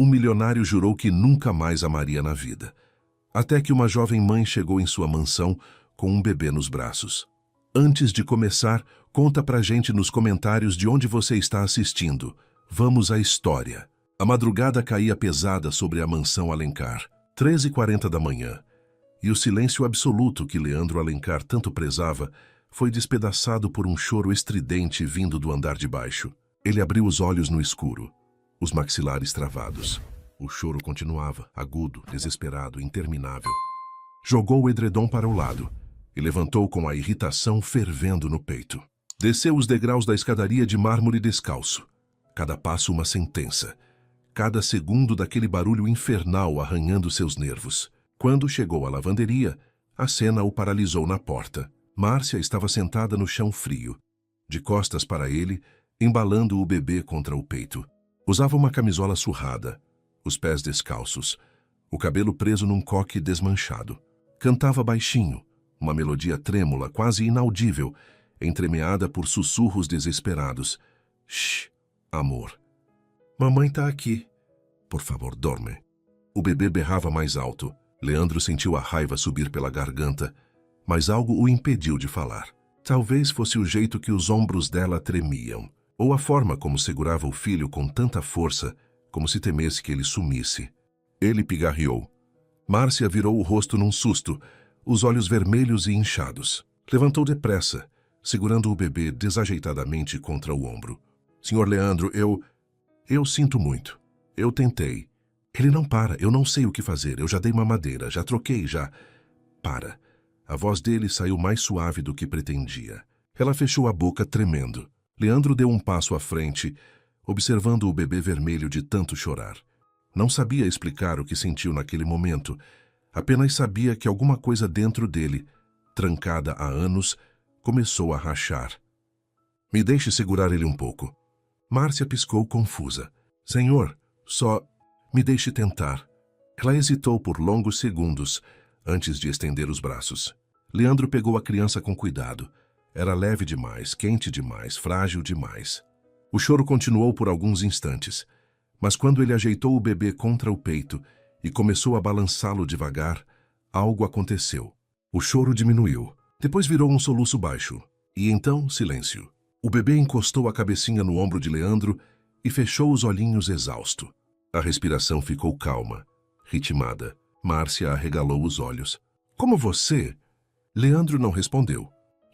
Um milionário jurou que nunca mais amaria na vida. Até que uma jovem mãe chegou em sua mansão com um bebê nos braços. Antes de começar, conta pra gente nos comentários de onde você está assistindo. Vamos à história. A madrugada caía pesada sobre a mansão Alencar. 13h40 da manhã. E o silêncio absoluto que Leandro Alencar tanto prezava foi despedaçado por um choro estridente vindo do andar de baixo. Ele abriu os olhos no escuro, os maxilares travados. O choro continuava, agudo, desesperado, interminável. Jogou o edredom para o lado e levantou com a irritação fervendo no peito. Desceu os degraus da escadaria de mármore descalço. Cada passo uma sentença. Cada segundo daquele barulho infernal arranhando seus nervos. Quando chegou à lavanderia, a cena o paralisou na porta. Márcia estava sentada no chão frio, de costas para ele, embalando o bebê contra o peito. Usava uma camisola surrada, os pés descalços, o cabelo preso num coque desmanchado. Cantava baixinho, uma melodia trêmula, quase inaudível, entremeada por sussurros desesperados. Shh, amor. Mamãe tá aqui. Por favor, dorme. O bebê berrava mais alto. Leandro sentiu a raiva subir pela garganta, mas algo o impediu de falar. Talvez fosse o jeito que os ombros dela tremiam, ou a forma como segurava o filho com tanta força, como se temesse que ele sumisse. Ele pigarreou. Márcia virou o rosto num susto, os olhos vermelhos e inchados. Levantou depressa, segurando o bebê desajeitadamente contra o ombro. Senhor Leandro, eu sinto muito. Eu tentei. Ele não para, eu não sei o que fazer, eu já dei mamadeira, já troquei, já... Para. A voz dele saiu mais suave do que pretendia. Ela fechou a boca tremendo. Leandro deu um passo à frente, observando o bebê vermelho de tanto chorar. Não sabia explicar o que sentiu naquele momento, apenas sabia que alguma coisa dentro dele, trancada há anos, começou a rachar. Me deixe segurar ele um pouco. Márcia piscou confusa. Senhor, só... me deixe tentar. Ela hesitou por longos segundos, antes de estender os braços. Leandro pegou a criança com cuidado. Era leve demais, quente demais, frágil demais. O choro continuou por alguns instantes, mas quando ele ajeitou o bebê contra o peito e começou a balançá-lo devagar, algo aconteceu. O choro diminuiu, depois virou um soluço baixo, e então silêncio. O bebê encostou a cabecinha no ombro de Leandro e fechou os olhinhos exausto. A respiração ficou calma, ritmada. Márcia arregalou os olhos. Como você? Leandro não respondeu.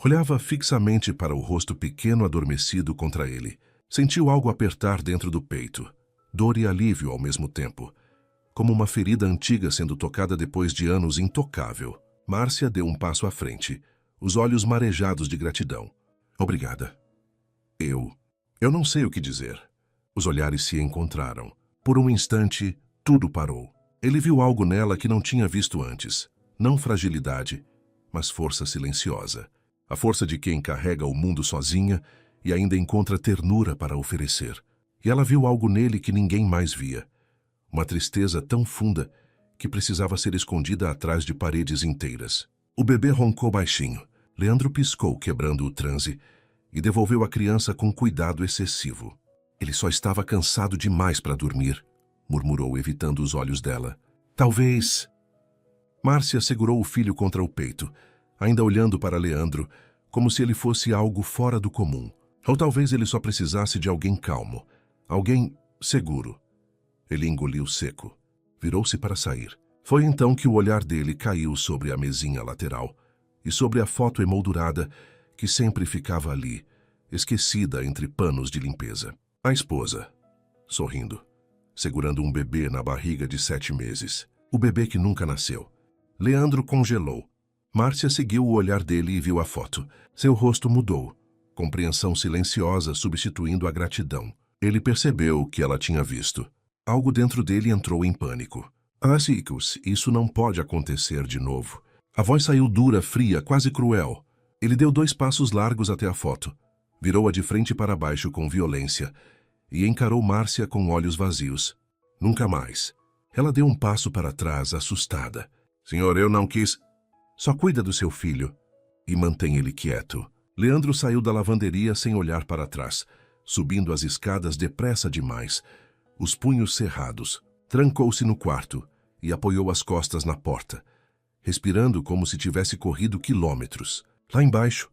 Olhava fixamente para o rosto pequeno adormecido contra ele. Sentiu algo apertar dentro do peito. Dor e alívio ao mesmo tempo. Como uma ferida antiga sendo tocada depois de anos intocável. Márcia deu um passo à frente, os olhos marejados de gratidão. Obrigada. Eu não sei o que dizer. Os olhares se encontraram. Por um instante, tudo parou. Ele viu algo nela que não tinha visto antes. Não fragilidade, mas força silenciosa. A força de quem carrega o mundo sozinha e ainda encontra ternura para oferecer. E ela viu algo nele que ninguém mais via. Uma tristeza tão funda que precisava ser escondida atrás de paredes inteiras. O bebê roncou baixinho. Leandro piscou, quebrando o transe, e devolveu a criança com cuidado excessivo. Ele só estava cansado demais para dormir, murmurou, evitando os olhos dela. Talvez... Márcia segurou o filho contra o peito, ainda olhando para Leandro, como se ele fosse algo fora do comum. Ou talvez ele só precisasse de alguém calmo, alguém seguro. Ele engoliu seco. Virou-se para sair. Foi então que o olhar dele caiu sobre a mesinha lateral e sobre a foto emoldurada que sempre ficava ali, esquecida entre panos de limpeza. A esposa, sorrindo, segurando um bebê na barriga de 7 meses. O bebê que nunca nasceu. Leandro congelou. Márcia seguiu o olhar dele e viu a foto. Seu rosto mudou, compreensão silenciosa substituindo a gratidão. Ele percebeu o que ela tinha visto. Algo dentro dele entrou em pânico. Chicos, isso não pode acontecer de novo. A voz saiu dura, fria, quase cruel. Ele deu 2 passos largos até a foto. Virou-a de frente para baixo com violência e encarou Márcia com olhos vazios. Nunca mais. Ela deu um passo para trás, assustada. Senhor, eu não quis... Só cuida do seu filho e mantém ele quieto. Leandro saiu da lavanderia sem olhar para trás, subindo as escadas depressa demais, os punhos cerrados. Trancou-se no quarto e apoiou as costas na porta, respirando como se tivesse corrido quilômetros. Lá embaixo,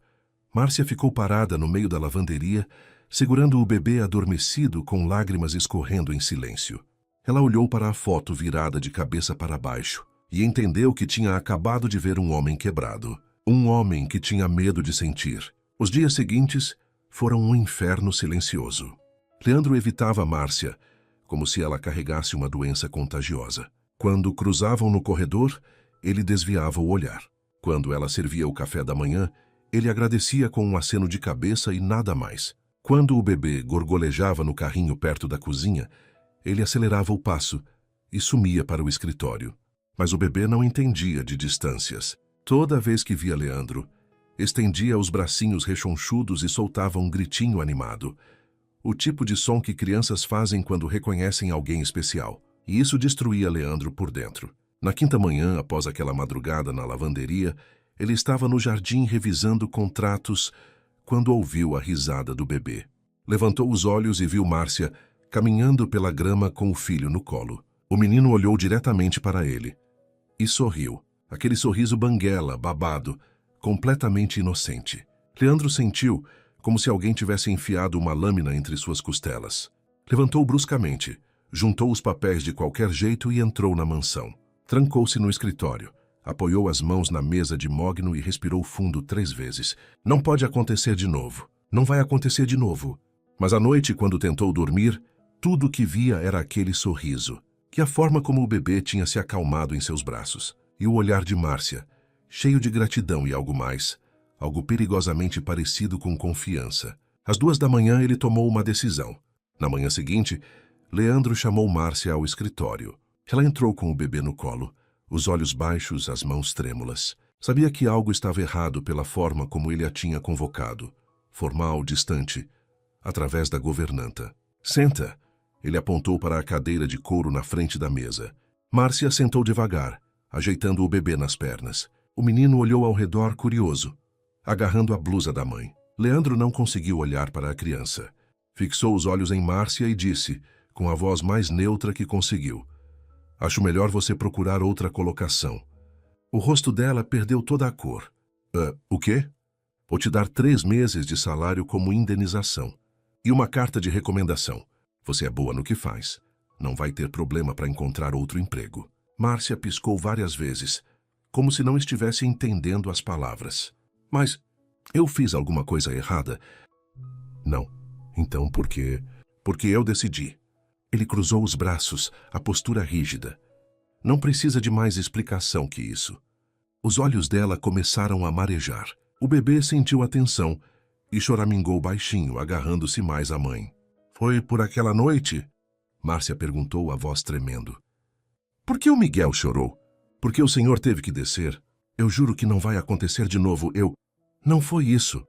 Márcia ficou parada no meio da lavanderia, segurando o bebê adormecido com lágrimas escorrendo em silêncio. Ela olhou para a foto virada de cabeça para baixo e entendeu que tinha acabado de ver um homem quebrado. Um homem que tinha medo de sentir. Os dias seguintes foram um inferno silencioso. Leandro evitava Márcia, como se ela carregasse uma doença contagiosa. Quando cruzavam no corredor, ele desviava o olhar. Quando ela servia o café da manhã, ele agradecia com um aceno de cabeça e nada mais. Quando o bebê gorgolejava no carrinho perto da cozinha, ele acelerava o passo e sumia para o escritório. Mas o bebê não entendia de distâncias. Toda vez que via Leandro, estendia os bracinhos rechonchudos e soltava um gritinho animado. O tipo de som que crianças fazem quando reconhecem alguém especial. E isso destruía Leandro por dentro. Na quinta manhã, após aquela madrugada na lavanderia, ele estava no jardim revisando contratos quando ouviu a risada do bebê. Levantou os olhos e viu Márcia caminhando pela grama com o filho no colo. O menino olhou diretamente para ele e sorriu. Aquele sorriso banguela, babado, completamente inocente. Leandro sentiu como se alguém tivesse enfiado uma lâmina entre suas costelas. Levantou bruscamente, juntou os papéis de qualquer jeito e entrou na mansão. Trancou-se no escritório, apoiou as mãos na mesa de mogno e respirou fundo 3 vezes. Não pode acontecer de novo. Não vai acontecer de novo. Mas à noite, quando tentou dormir, tudo o que via era aquele sorriso, e a forma como o bebê tinha se acalmado em seus braços, e o olhar de Márcia, cheio de gratidão e algo mais, algo perigosamente parecido com confiança. Às 2 da manhã ele tomou uma decisão. Na manhã seguinte, Leandro chamou Márcia ao escritório. Ela entrou com o bebê no colo, os olhos baixos, as mãos trêmulas. Sabia que algo estava errado pela forma como ele a tinha convocado, formal, distante, através da governanta. Senta! Ele apontou para a cadeira de couro na frente da mesa. Márcia sentou devagar, ajeitando o bebê nas pernas. O menino olhou ao redor curioso, agarrando a blusa da mãe. Leandro não conseguiu olhar para a criança. Fixou os olhos em Márcia e disse, com a voz mais neutra que conseguiu: "Acho melhor você procurar outra colocação." O rosto dela perdeu toda a cor. O quê? Vou te dar 3 meses de salário como indenização. E uma carta de recomendação. Você é boa no que faz. Não vai ter problema para encontrar outro emprego. Márcia piscou várias vezes, como se não estivesse entendendo as palavras. Mas eu fiz alguma coisa errada? Não. Então por quê? Porque eu decidi. Ele cruzou os braços, a postura rígida. Não precisa de mais explicação que isso. Os olhos dela começaram a marejar. O bebê sentiu a tensão e choramingou baixinho, agarrando-se mais à mãe. Foi por aquela noite? Márcia perguntou, a voz tremendo. Por que o Miguel chorou? Porque o senhor teve que descer? Eu juro que não vai acontecer de novo. Não foi isso.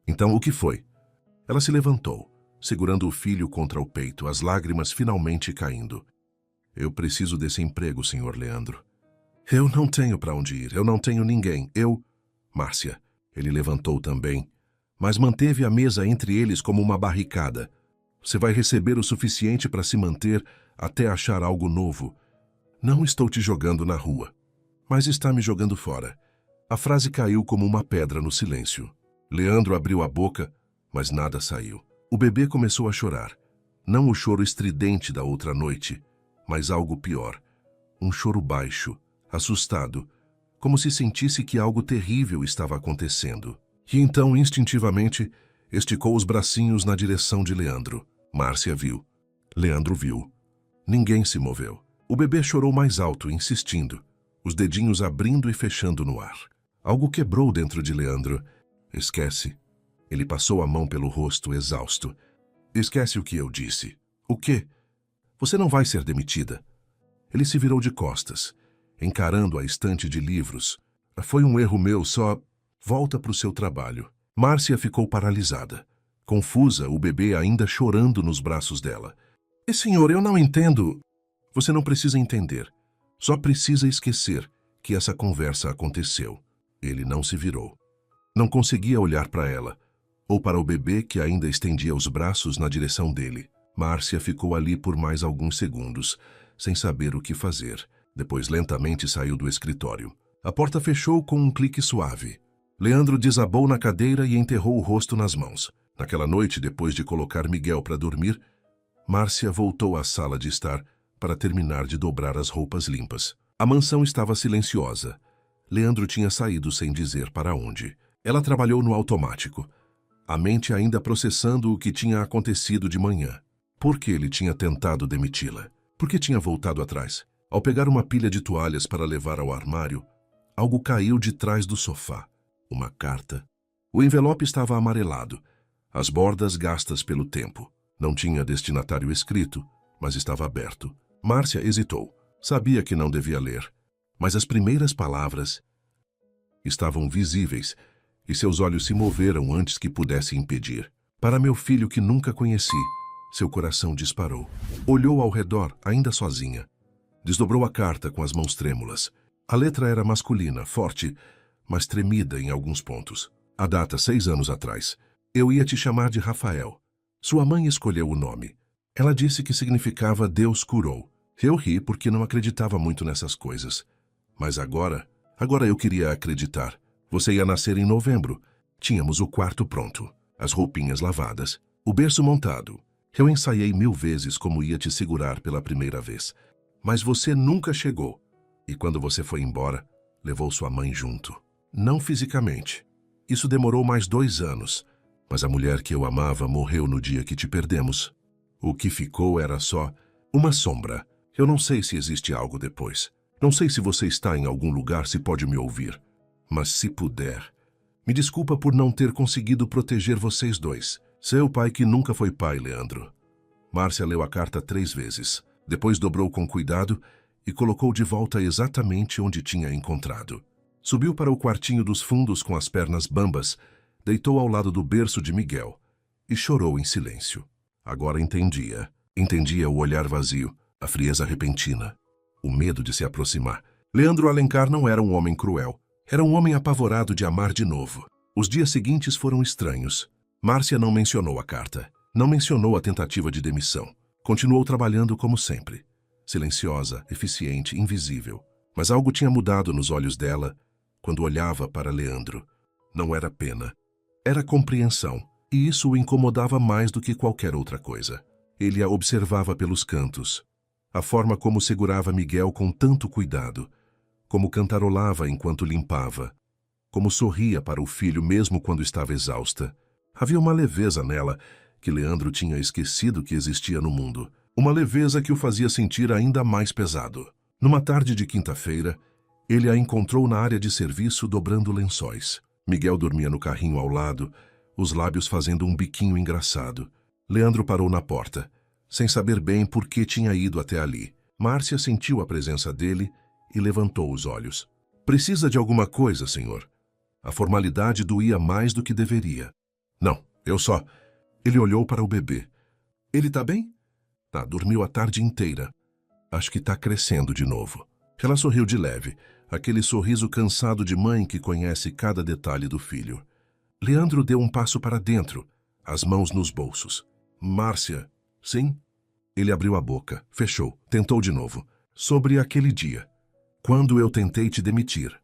Então o que foi? Ela se levantou, segurando o filho contra o peito, as lágrimas finalmente caindo. Eu preciso desse emprego, senhor Leandro. Eu não tenho para onde ir, eu não tenho ninguém. Márcia. Ele levantou também, mas manteve a mesa entre eles como uma barricada. Você vai receber o suficiente para se manter até achar algo novo. Não estou te jogando na rua, mas está me jogando fora. A frase caiu como uma pedra no silêncio. Leandro abriu a boca, mas nada saiu. O bebê começou a chorar. Não o choro estridente da outra noite, mas algo pior. Um choro baixo, assustado, como se sentisse que algo terrível estava acontecendo. E então, instintivamente, esticou os bracinhos na direção de Leandro. Márcia viu. Leandro viu. Ninguém se moveu. O bebê chorou mais alto, insistindo, os dedinhos abrindo e fechando no ar. Algo quebrou dentro de Leandro. Esquece. Ele passou a mão pelo rosto, exausto. Esquece o que eu disse. O quê? Você não vai ser demitida. Ele se virou de costas, encarando a estante de livros. Foi um erro meu, só... Volta para o seu trabalho. Márcia ficou paralisada, confusa, o bebê ainda chorando nos braços dela. Senhor, eu não entendo. Você não precisa entender. Só precisa esquecer que essa conversa aconteceu. Ele não se virou. Não conseguia olhar para ela, ou para o bebê que ainda estendia os braços na direção dele. Márcia ficou ali por mais alguns segundos, sem saber o que fazer. Depois lentamente saiu do escritório. A porta fechou com um clique suave. Leandro desabou na cadeira e enterrou o rosto nas mãos. Naquela noite, depois de colocar Miguel para dormir, Márcia voltou à sala de estar para terminar de dobrar as roupas limpas. A mansão estava silenciosa. Leandro tinha saído sem dizer para onde. Ela trabalhou no automático, a mente ainda processando o que tinha acontecido de manhã. Por que ele tinha tentado demiti-la? Por que tinha voltado atrás? Ao pegar uma pilha de toalhas para levar ao armário, algo caiu de trás do sofá. Uma carta. O envelope estava amarelado, as bordas gastas pelo tempo. Não tinha destinatário escrito, mas estava aberto. Márcia hesitou. Sabia que não devia ler, mas as primeiras palavras estavam visíveis e seus olhos se moveram antes que pudesse impedir. Para meu filho que nunca conheci, seu coração disparou. Olhou ao redor, ainda sozinha. Desdobrou a carta com as mãos trêmulas. A letra era masculina, forte, mas tremida em alguns pontos. A data, 6 anos atrás. Eu ia te chamar de Rafael. Sua mãe escolheu o nome. Ela disse que significava Deus curou. Eu ri porque não acreditava muito nessas coisas. Mas agora eu queria acreditar. Você ia nascer em novembro. Tínhamos o quarto pronto, as roupinhas lavadas, o berço montado. Eu ensaiei 1000 vezes como ia te segurar pela primeira vez. Mas você nunca chegou. E quando você foi embora, levou sua mãe junto. Não fisicamente. Isso demorou mais 2 anos. Mas a mulher que eu amava morreu no dia que te perdemos. O que ficou era só uma sombra. Eu não sei se existe algo depois. Não sei se você está em algum lugar, se pode me ouvir. Mas se puder, me desculpa por não ter conseguido proteger vocês dois. Seu pai que nunca foi pai, Leandro. Márcia leu a carta 3 vezes. Depois dobrou com cuidado e colocou de volta exatamente onde tinha encontrado. Subiu para o quartinho dos fundos com as pernas bambas, deitou ao lado do berço de Miguel e chorou em silêncio. Agora entendia. Entendia o olhar vazio, a frieza repentina, o medo de se aproximar. Leandro Alencar não era um homem cruel. Era um homem apavorado de amar de novo. Os dias seguintes foram estranhos. Márcia não mencionou a carta. Não mencionou a tentativa de demissão. Continuou trabalhando como sempre. Silenciosa, eficiente, invisível. Mas algo tinha mudado nos olhos dela quando olhava para Leandro. Não era pena. Era compreensão. E isso o incomodava mais do que qualquer outra coisa. Ele a observava pelos cantos. A forma como segurava Miguel com tanto cuidado. Como cantarolava enquanto limpava. Como sorria para o filho mesmo quando estava exausta. Havia uma leveza nela que Leandro tinha esquecido que existia no mundo. Uma leveza que o fazia sentir ainda mais pesado. Numa tarde de quinta-feira, ele a encontrou na área de serviço dobrando lençóis. Miguel dormia no carrinho ao lado, os lábios fazendo um biquinho engraçado. Leandro parou na porta, sem saber bem por que tinha ido até ali. Márcia sentiu a presença dele e levantou os olhos. Precisa de alguma coisa, senhor? A formalidade doía mais do que deveria. Não, eu só... Ele olhou para o bebê. Ele tá bem? Tá, dormiu a tarde inteira. Acho que tá crescendo de novo. Ela sorriu de leve, aquele sorriso cansado de mãe que conhece cada detalhe do filho. Leandro deu um passo para dentro, as mãos nos bolsos. Márcia, sim? Ele abriu a boca, fechou, tentou de novo. Sobre aquele dia, quando eu tentei te demitir.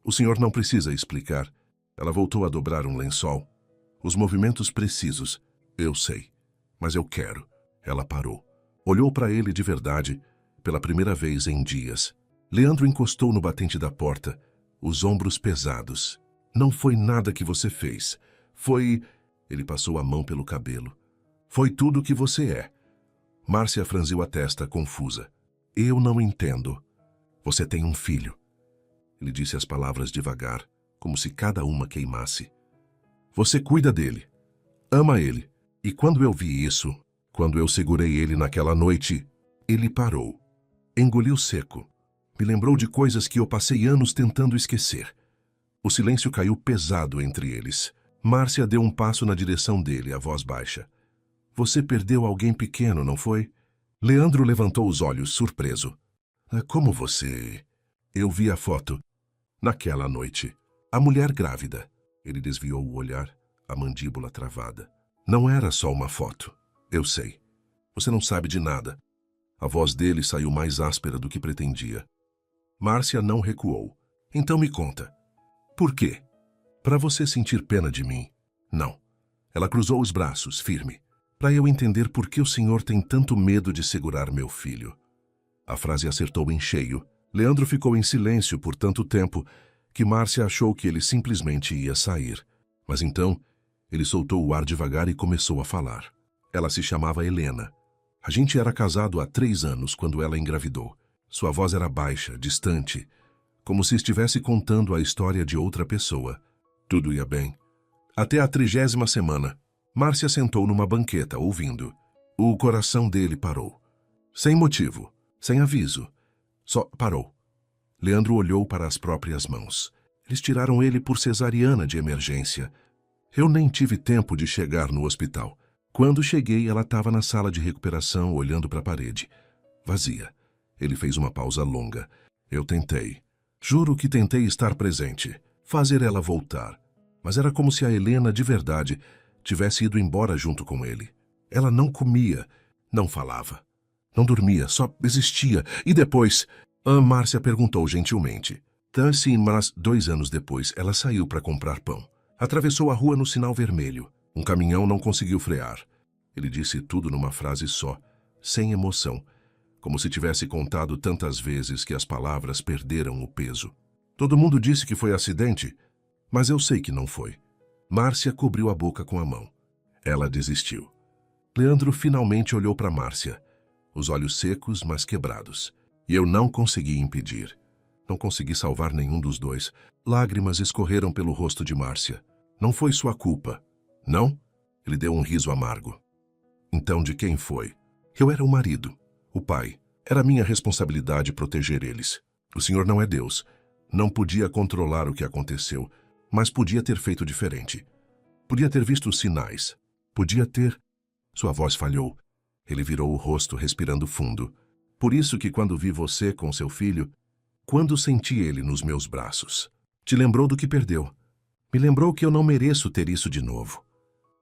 O senhor não precisa explicar. Ela voltou a dobrar um lençol. Os movimentos precisos. Eu sei, mas eu quero. Ela parou. Olhou para ele de verdade, pela primeira vez em dias. Leandro encostou no batente da porta, os ombros pesados. Não foi nada que você fez. Foi... Ele passou a mão pelo cabelo. Foi tudo o que você é. Márcia franziu a testa, confusa. Eu não entendo. Você tem um filho. Ele disse as palavras devagar, como se cada uma queimasse. Você cuida dele. Ama ele. E quando eu vi isso, quando eu segurei ele naquela noite, ele parou. Engoliu seco. Me lembrou de coisas que eu passei anos tentando esquecer. O silêncio caiu pesado entre eles. Márcia deu um passo na direção dele, a voz baixa. Você perdeu alguém pequeno, não foi? Leandro levantou os olhos, surpreso. Como você... Eu vi a foto. Naquela noite. A mulher grávida. Ele desviou o olhar, a mandíbula travada. Não era só uma foto. Eu sei. Você não sabe de nada. A voz dele saiu mais áspera do que pretendia. Márcia não recuou. Então me conta. Por quê? Para você sentir pena de mim? Não. Ela cruzou os braços, firme. Para eu entender por que o senhor tem tanto medo de segurar meu filho. A frase acertou em cheio. Leandro ficou em silêncio por tanto tempo que Márcia achou que ele simplesmente ia sair. Mas então, ele soltou o ar devagar e começou a falar. Ela se chamava Helena. A gente era casado há 3 anos quando ela engravidou. Sua voz era baixa, distante, como se estivesse contando a história de outra pessoa. Tudo ia bem. Até a 30ª semana, Márcia sentou numa banqueta, ouvindo. O coração dele parou. Sem motivo, sem aviso. Só parou. Leandro olhou para as próprias mãos. Eles tiraram ele por cesariana de emergência. Eu nem tive tempo de chegar no hospital. Quando cheguei, ela estava na sala de recuperação, olhando para a parede. Vazia. Ele fez uma pausa longa. Eu tentei. Juro que tentei estar presente, fazer ela voltar. Mas era como se a Helena, de verdade, tivesse ido embora junto com ele. Ela não comia, não falava. Não dormia, só existia. E depois, a Márcia perguntou gentilmente. Sim, mas 2 anos depois, ela saiu para comprar pão. Atravessou a rua no sinal vermelho. Um caminhão não conseguiu frear. Ele disse tudo numa frase só, sem emoção, como se tivesse contado tantas vezes que as palavras perderam o peso. Todo mundo disse que foi acidente, mas eu sei que não foi. Márcia cobriu a boca com a mão. Ela desistiu. Leandro finalmente olhou para Márcia, os olhos secos, mas quebrados. E eu não consegui impedir. Não consegui salvar nenhum dos dois. Lágrimas escorreram pelo rosto de Márcia. Não foi sua culpa. Não? Ele deu um riso amargo. Então de quem foi? Eu era o marido, o pai. Era minha responsabilidade proteger eles. O senhor não é Deus. Não podia controlar o que aconteceu, mas podia ter feito diferente. Podia ter visto os sinais. Podia ter... Sua voz falhou. Ele virou o rosto, respirando fundo. Por isso que quando vi você com seu filho, quando senti ele nos meus braços, te lembrou do que perdeu. Me lembrou que eu não mereço ter isso de novo.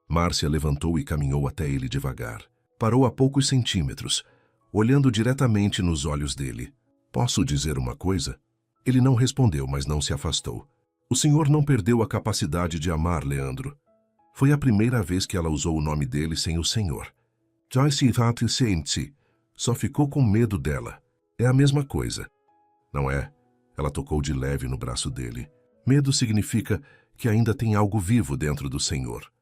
Márcia levantou e caminhou até ele devagar. Parou a poucos centímetros, olhando diretamente nos olhos dele. Posso dizer uma coisa? Ele não respondeu, mas não se afastou. O senhor não perdeu a capacidade de amar, Leandro. Foi a primeira vez que ela usou o nome dele sem o senhor. Joyce sente. Só ficou com medo dela. É a mesma coisa. Não é? Ela tocou de leve no braço dele. Medo significa que ainda tem algo vivo dentro do senhor.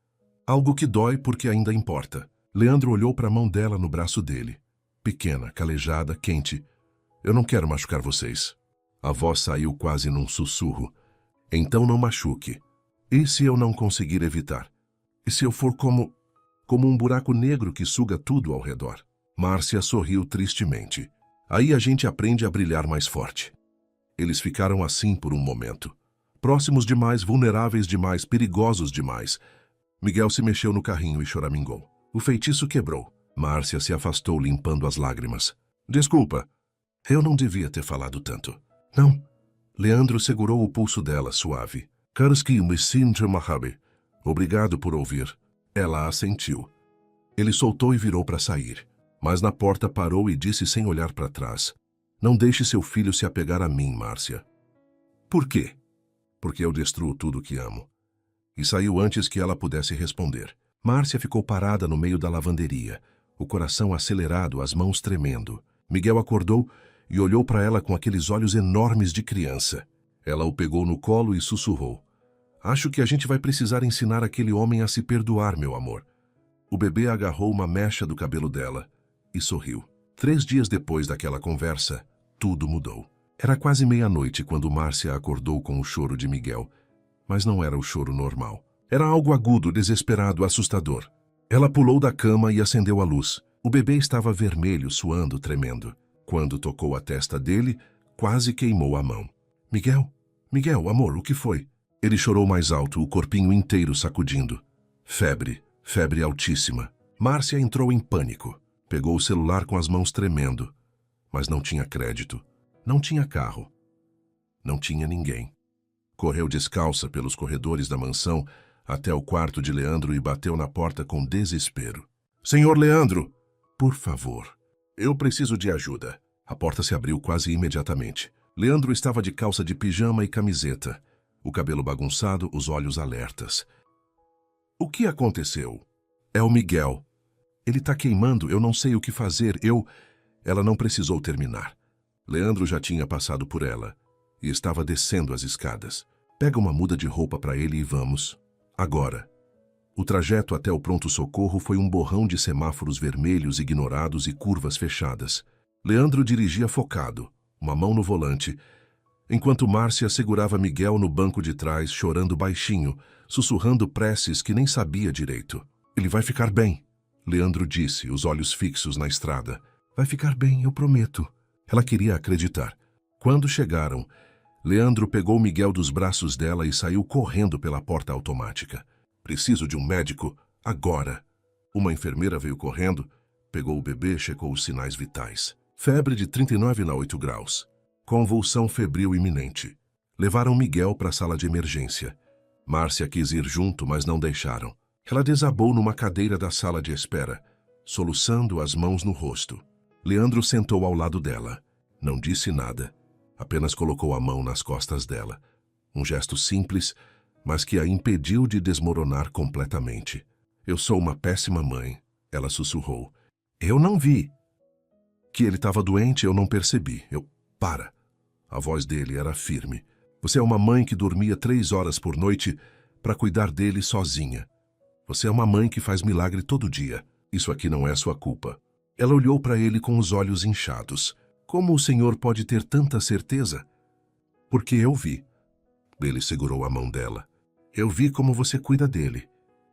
Algo que dói porque ainda importa. Leandro olhou para a mão dela no braço dele. Pequena, calejada, quente. Eu não quero machucar vocês. A voz saiu quase num sussurro. Então não machuque. E se eu não conseguir evitar? E se eu for como um buraco negro que suga tudo ao redor? Márcia sorriu tristemente. Aí a gente aprende a brilhar mais forte. Eles ficaram assim por um momento. Próximos demais, vulneráveis demais, perigosos demais. Miguel se mexeu no carrinho e choramingou. O feitiço quebrou. Márcia se afastou, limpando as lágrimas. Desculpa. Eu não devia ter falado tanto. Não. Leandro segurou o pulso dela, suave. Karski me sinto mahabi. Obrigado por ouvir. Ela assentiu. Ele soltou e virou para sair. Mas na porta parou e disse sem olhar para trás. Não deixe seu filho se apegar a mim, Márcia. Por quê? Porque eu destruo tudo que amo. E saiu antes que ela pudesse responder. Márcia ficou parada no meio da lavanderia, o coração acelerado, as mãos tremendo. Miguel acordou e olhou para ela com aqueles olhos enormes de criança. Ela o pegou no colo e sussurrou. Acho que a gente vai precisar ensinar aquele homem a se perdoar, meu amor. O bebê agarrou uma mecha do cabelo dela e sorriu. 3 dias depois daquela conversa, tudo mudou. Era quase meia-noite quando Márcia acordou com o choro de Miguel. Mas não era o choro normal. Era algo agudo, desesperado, assustador. Ela pulou da cama e acendeu a luz. O bebê estava vermelho, suando, tremendo. Quando tocou a testa dele, quase queimou a mão. Miguel? Miguel, amor, o que foi? Ele chorou mais alto, o corpinho inteiro sacudindo. Febre, febre altíssima. Márcia entrou em pânico. Pegou o celular com as mãos tremendo. Mas não tinha crédito. Não tinha carro. Não tinha ninguém. Correu descalça pelos corredores da mansão até o quarto de Leandro e bateu na porta com desespero. Senhor Leandro! Por favor. Eu preciso de ajuda. A porta se abriu quase imediatamente. Leandro estava de calça de pijama e camiseta, o cabelo bagunçado, os olhos alertas. O que aconteceu? É o Miguel. Ele tá queimando, eu não sei o que fazer, Ela não precisou terminar. Leandro já tinha passado por ela e estava descendo as escadas. Pega uma muda de roupa para ele e vamos. Agora. O trajeto até o pronto-socorro foi um borrão de semáforos vermelhos ignorados e curvas fechadas. Leandro dirigia focado, uma mão no volante, enquanto Márcia segurava Miguel no banco de trás, chorando baixinho, sussurrando preces que nem sabia direito. Ele vai ficar bem, Leandro disse, os olhos fixos na estrada. Vai ficar bem, eu prometo. Ela queria acreditar. Quando chegaram, Leandro pegou Miguel dos braços dela e saiu correndo pela porta automática. Preciso de um médico, agora. Uma enfermeira veio correndo, pegou o bebê, checou os sinais vitais. Febre de 39,8 graus. Convulsão febril iminente. Levaram Miguel para a sala de emergência. Márcia quis ir junto, mas não deixaram. Ela desabou numa cadeira da sala de espera, soluçando as mãos no rosto. Leandro sentou ao lado dela. Não disse nada. Apenas colocou a mão nas costas dela. Um gesto simples, mas que a impediu de desmoronar completamente. Eu sou uma péssima mãe, ela sussurrou. Eu não vi. Que ele estava doente, eu não percebi. Para. A voz dele era firme. Você é uma mãe que dormia 3 horas por noite para cuidar dele sozinha. Você é uma mãe que faz milagre todo dia. Isso aqui não é sua culpa. Ela olhou para ele com os olhos inchados. Como o senhor pode ter tanta certeza? Porque eu vi. Ele segurou a mão dela. Eu vi como você cuida dele,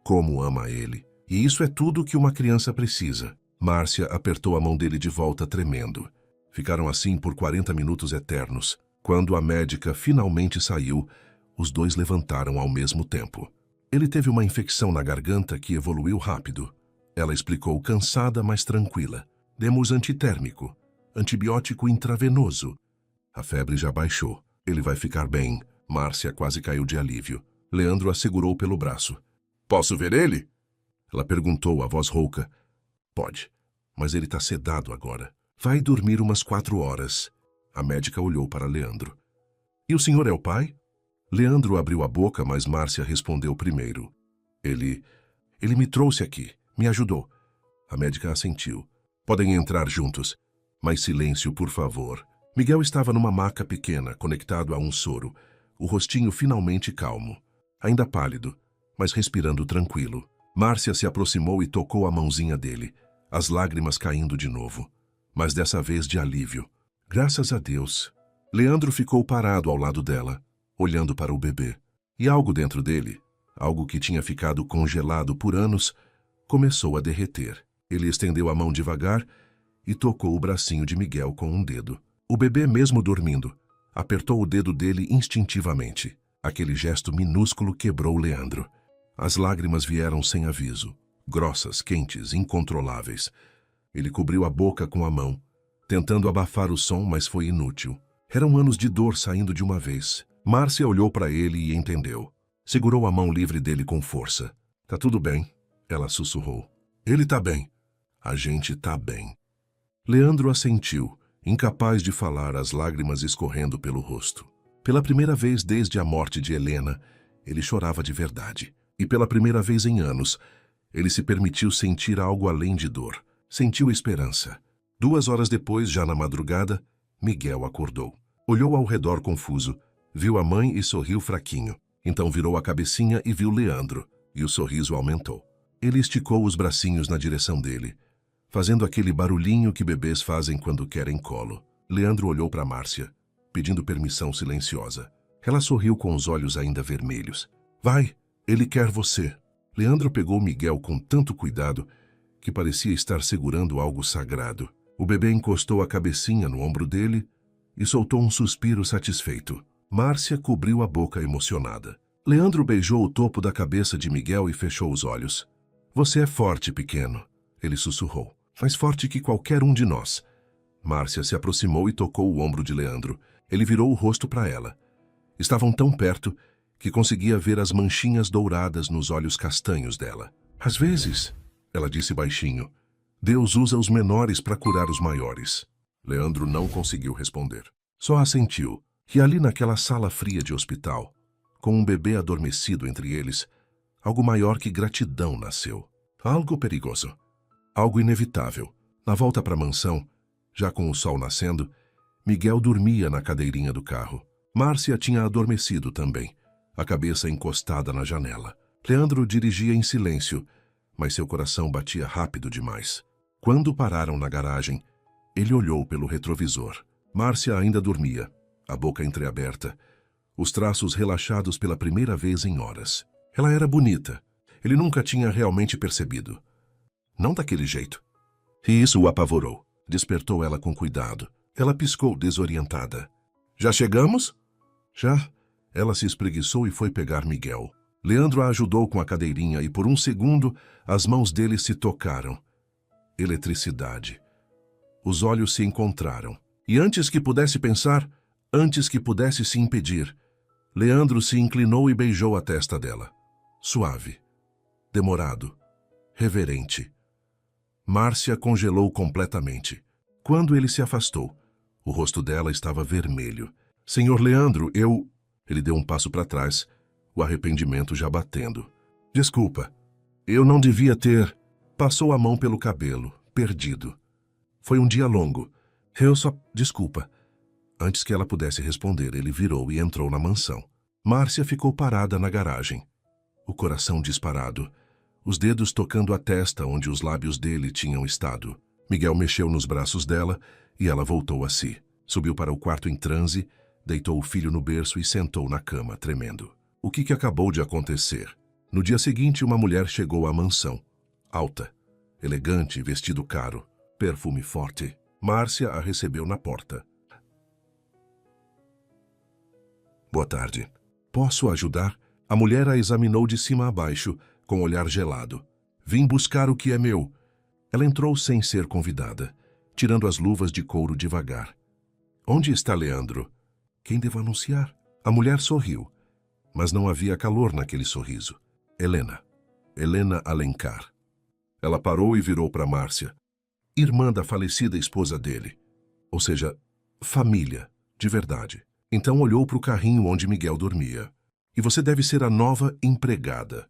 como ama ele. E isso é tudo que uma criança precisa. Márcia apertou a mão dele de volta, tremendo. Ficaram assim por 40 minutos eternos. Quando a médica finalmente saiu, os dois levantaram ao mesmo tempo. Ele teve uma infecção na garganta que evoluiu rápido. Ela explicou, cansada, mas tranquila. Demos antitérmico, antibiótico intravenoso. A febre já baixou. Ele vai ficar bem. Márcia quase caiu de alívio. Leandro a segurou pelo braço. Posso ver ele? Ela perguntou, a voz rouca. Pode, mas ele está sedado agora. Vai dormir umas 4 horas. A médica olhou para Leandro. E o senhor é o pai? Leandro abriu a boca, mas Márcia respondeu primeiro. Ele me trouxe aqui, me ajudou. A médica assentiu. Podem entrar juntos. Mas silêncio, por favor. Miguel estava numa maca pequena, conectado a um soro, o rostinho finalmente calmo. Ainda pálido, mas respirando tranquilo. Márcia se aproximou e tocou a mãozinha dele, as lágrimas caindo de novo, mas dessa vez de alívio. Graças a Deus. Leandro ficou parado ao lado dela, olhando para o bebê. E algo dentro dele, algo que tinha ficado congelado por anos, começou a derreter. Ele estendeu a mão devagar e tocou o bracinho de Miguel com um dedo. O bebê, mesmo dormindo, apertou o dedo dele instintivamente. Aquele gesto minúsculo quebrou Leandro. As lágrimas vieram sem aviso, grossas, quentes, incontroláveis. Ele cobriu a boca com a mão, tentando abafar o som, mas foi inútil. Eram anos de dor saindo de uma vez. Márcia olhou para ele e entendeu. Segurou a mão livre dele com força. Tá tudo bem, ela sussurrou. Ele tá bem. A gente tá bem. Leandro assentiu, incapaz de falar, as lágrimas escorrendo pelo rosto. Pela primeira vez desde a morte de Helena, ele chorava de verdade. E pela primeira vez em anos, ele se permitiu sentir algo além de dor. Sentiu esperança. 2 horas depois, já na madrugada, Miguel acordou. Olhou ao redor confuso, viu a mãe e sorriu fraquinho. Então virou a cabecinha e viu Leandro, e o sorriso aumentou. Ele esticou os bracinhos na direção dele, fazendo aquele barulhinho que bebês fazem quando querem colo. Leandro olhou para Márcia, pedindo permissão silenciosa. Ela sorriu com os olhos ainda vermelhos. Vai, ele quer você. Leandro pegou Miguel com tanto cuidado que parecia estar segurando algo sagrado. O bebê encostou a cabecinha no ombro dele e soltou um suspiro satisfeito. Márcia cobriu a boca emocionada. Leandro beijou o topo da cabeça de Miguel e fechou os olhos. Você é forte, pequeno, ele sussurrou. Mais forte que qualquer um de nós. Márcia se aproximou e tocou o ombro de Leandro. Ele virou o rosto para ela. Estavam tão perto que conseguia ver as manchinhas douradas nos olhos castanhos dela. Às vezes, ela disse baixinho, Deus usa os menores para curar os maiores. Leandro não conseguiu responder. Só assentiu que ali naquela sala fria de hospital, com um bebê adormecido entre eles, algo maior que gratidão nasceu. Algo perigoso. Algo inevitável. Na volta para a mansão, já com o sol nascendo, Miguel dormia na cadeirinha do carro. Márcia tinha adormecido também, a cabeça encostada na janela. Leandro dirigia em silêncio, mas seu coração batia rápido demais. Quando pararam na garagem, ele olhou pelo retrovisor. Márcia ainda dormia, a boca entreaberta, os traços relaxados pela primeira vez em horas. Ela era bonita. Ele nunca tinha realmente percebido. Não daquele jeito. E isso o apavorou. Despertou ela com cuidado. Ela piscou desorientada. Já chegamos? Já. Ela se espreguiçou e foi pegar Miguel. Leandro a ajudou com a cadeirinha e por um segundo as mãos dele se tocaram. Eletricidade. Os olhos se encontraram. E antes que pudesse pensar, antes que pudesse se impedir, Leandro se inclinou e beijou a testa dela. Suave. Demorado. Reverente. Márcia congelou completamente. Quando ele se afastou, o rosto dela estava vermelho. Senhor Leandro, eu... Ele deu um passo para trás, o arrependimento já batendo. Desculpa. Eu não devia ter... Passou a mão pelo cabelo, perdido. Foi um dia longo. Eu só... Desculpa. Antes que ela pudesse responder, ele virou e entrou na mansão. Márcia ficou parada na garagem. O coração disparado, os dedos tocando a testa onde os lábios dele tinham estado. Miguel mexeu nos braços dela e ela voltou a si. Subiu para o quarto em transe, deitou o filho no berço e sentou na cama, tremendo. O que acabou de acontecer? No dia seguinte, uma mulher chegou à mansão. Alta, elegante, vestido caro, perfume forte. Márcia a recebeu na porta. Boa tarde. Posso ajudar? A mulher a examinou de cima a baixo, com olhar gelado. Vim buscar o que é meu. Ela entrou sem ser convidada, tirando as luvas de couro devagar. Onde está Leandro? Quem devo anunciar? A mulher sorriu, mas não havia calor naquele sorriso. Helena. Helena Alencar. Ela parou e virou para Márcia. Irmã da falecida esposa dele. Ou seja, família, de verdade. Então olhou para o carrinho onde Miguel dormia. E você deve ser a nova empregada.